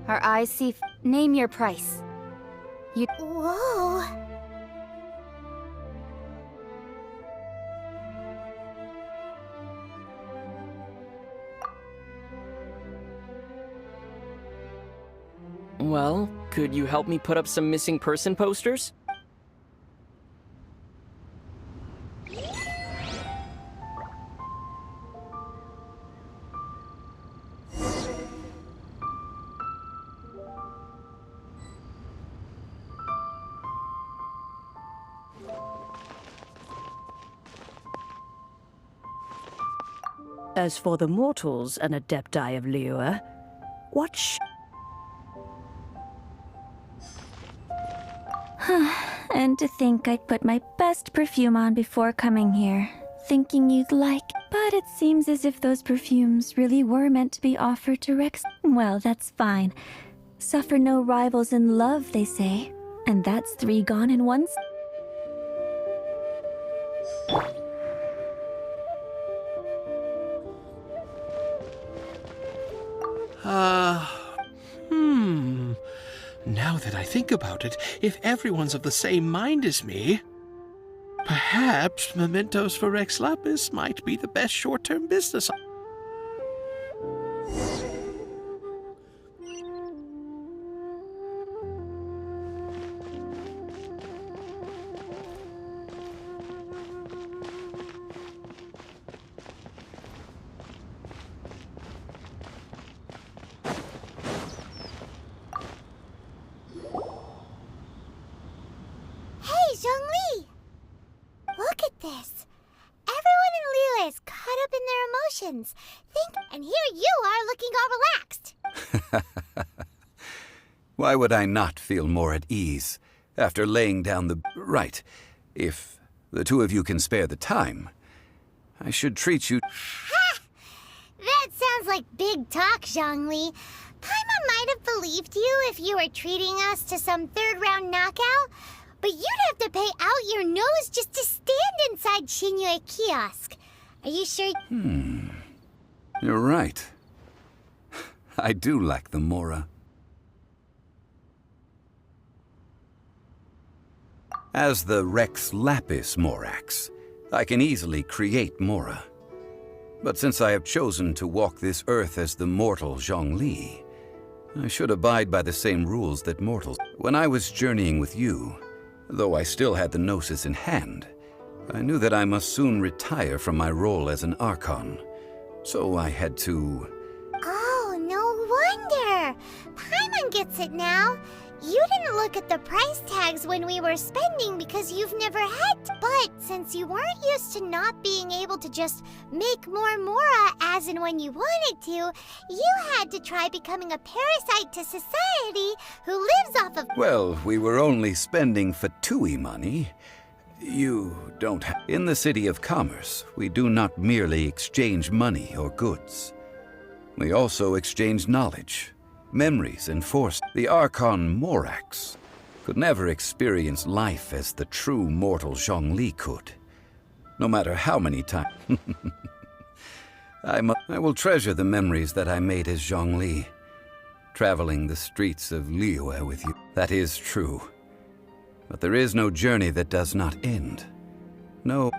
our eyes see. Name your price. Whoa. Well, could you help me put up some missing person posters? As for the mortals and adepti of Liyue, what And to think I'd put my best perfume on before coming here, thinking you'd like. But it seems as if those perfumes really were meant to be offered to Rex. Well, that's fine. Suffer no rivals in love, they say. And that's 3 gone in one. Now that I think about it, if everyone's of the same mind as me, perhaps mementos for Rex Lapis might be the best short-term business. Hey, Zhongli! Look at this. Everyone in Liyue is caught up in their emotions. And here you are looking all relaxed. Why would I not feel more at ease after laying down the... Right. If the two of you can spare the time, I should treat you... Ha! That sounds like big talk, Zhongli. Paimon might have believed you if you were treating us to some third-round knockout, but you'd have to pay out your nose just to stand inside Qinyue Kiosk. Are you sure? You're right. I do lack the Mora. As the Rex Lapis Morax, I can easily create Mora. But since I have chosen to walk this earth as the mortal Zhongli, I should abide by the same rules that mortals. When I was journeying with you, though I still had the Gnosis in hand, I knew that I must soon retire from my role as an Archon. So I had to... Oh, no wonder. Paimon gets it now. You didn't look at the price tags when we were spending because you've never had to. But since you weren't used to not being able to just make more Mora as and when you wanted to, you had to try becoming a parasite to society who lives off of— Well, we were only spending Fatui money. You don't have— In the City of Commerce, we do not merely exchange money or goods. We also exchange knowledge, memories, and force. The Archon Morax could never experience life as the true mortal Zhongli could, no matter how many times. I will treasure the memories that I made as Zhongli, traveling the streets of Liyue with you. That is true. But there is no journey that does not end. No.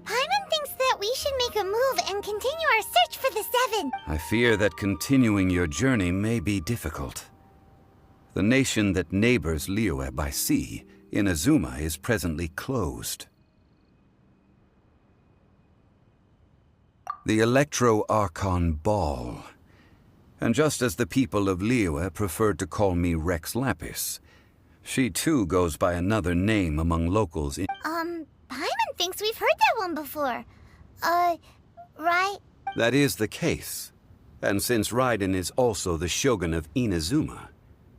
Paimon thinks that we should make a move and continue our search for the Seven. I fear that continuing your journey may be difficult. The nation that neighbors Liyue by sea, Inazuma, is presently closed. The Electro-Archon Ball. And just as the people of Liyue preferred to call me Rex Lapis, she too goes by another name among locals in— Paimon thinks we've heard that one before. Right? That is the case. And since Raiden is also the Shogun of Inazuma,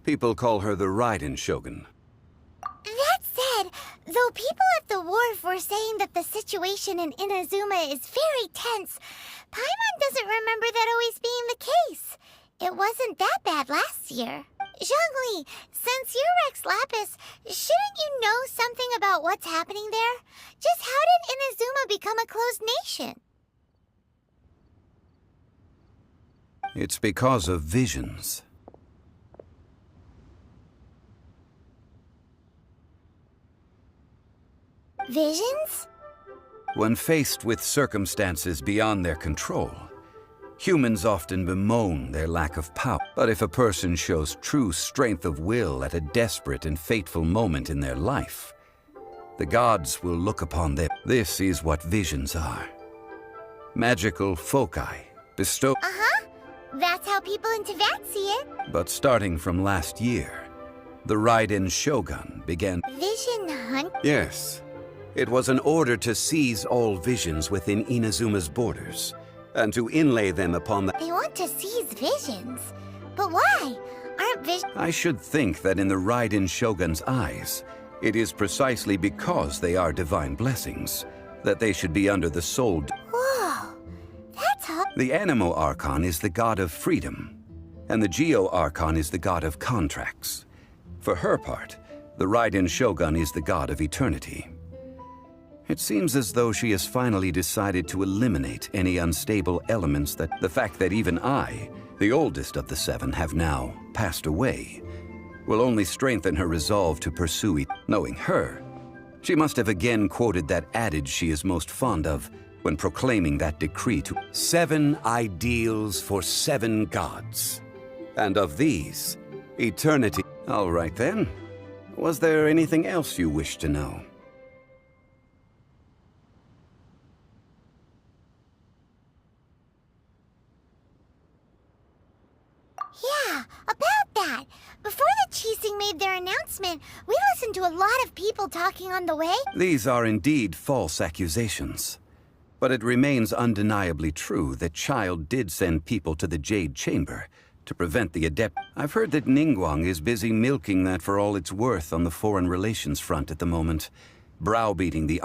people call her the Raiden Shogun. That said, though people at the wharf were saying that the situation in Inazuma is very tense, Paimon doesn't remember that always being the case. It wasn't that bad last year. Zhongli, since you're Rex Lapis, shouldn't you know something about what's happening there? Just how did Inazuma become a closed nation? It's because of visions. Visions? When faced with circumstances beyond their control, humans often bemoan their lack of power. But if a person shows true strength of will at a desperate and fateful moment in their life, the gods will look upon them. This is what visions are. Magical foci bestowed. That's how people in Teyvat see it. But starting from last year, the Raiden Shogun began— Vision hunt? Yes. It was an order to seize all visions within Inazuma's borders, and to inlay them upon the— They want to seize visions. But why? Aren't visions— I should think that in the Raiden Shogun's eyes, it is precisely because they are divine blessings that they should be under the soul— Whoa, that's all— The Animo Archon is the god of freedom, and the Geo Archon is the god of contracts. For her part, the Raiden Shogun is the god of eternity. It seems as though she has finally decided to eliminate any unstable elements that— The fact that even I, the oldest of the seven, have now passed away, will only strengthen her resolve to pursue it. Knowing her, she must have again quoted that adage she is most fond of when proclaiming that decree to— 7 ideals for 7 gods. And of these, eternity— All right then. Was there anything else you wish to know? Yeah, about that. Before the Qixing made their announcement, we listened to a lot of people talking on the way. These are indeed false accusations. But it remains undeniably true that Child did send people to the Jade Chamber to prevent the Adept. I've heard that Ningguang is busy milking that for all it's worth on the foreign relations front at the moment, browbeating the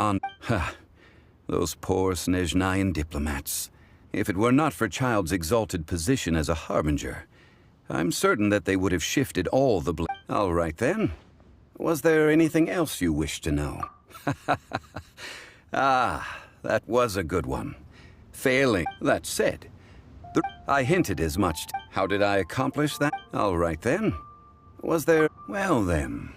those poor Snezhnayan diplomats. If it were not for Child's exalted position as a harbinger, I'm certain that they would have shifted all the blame. All right then. Was there anything else you wished to know? That was a good one. Failing. That said, I hinted as much. How did I accomplish that? All right then. Was there— Well then,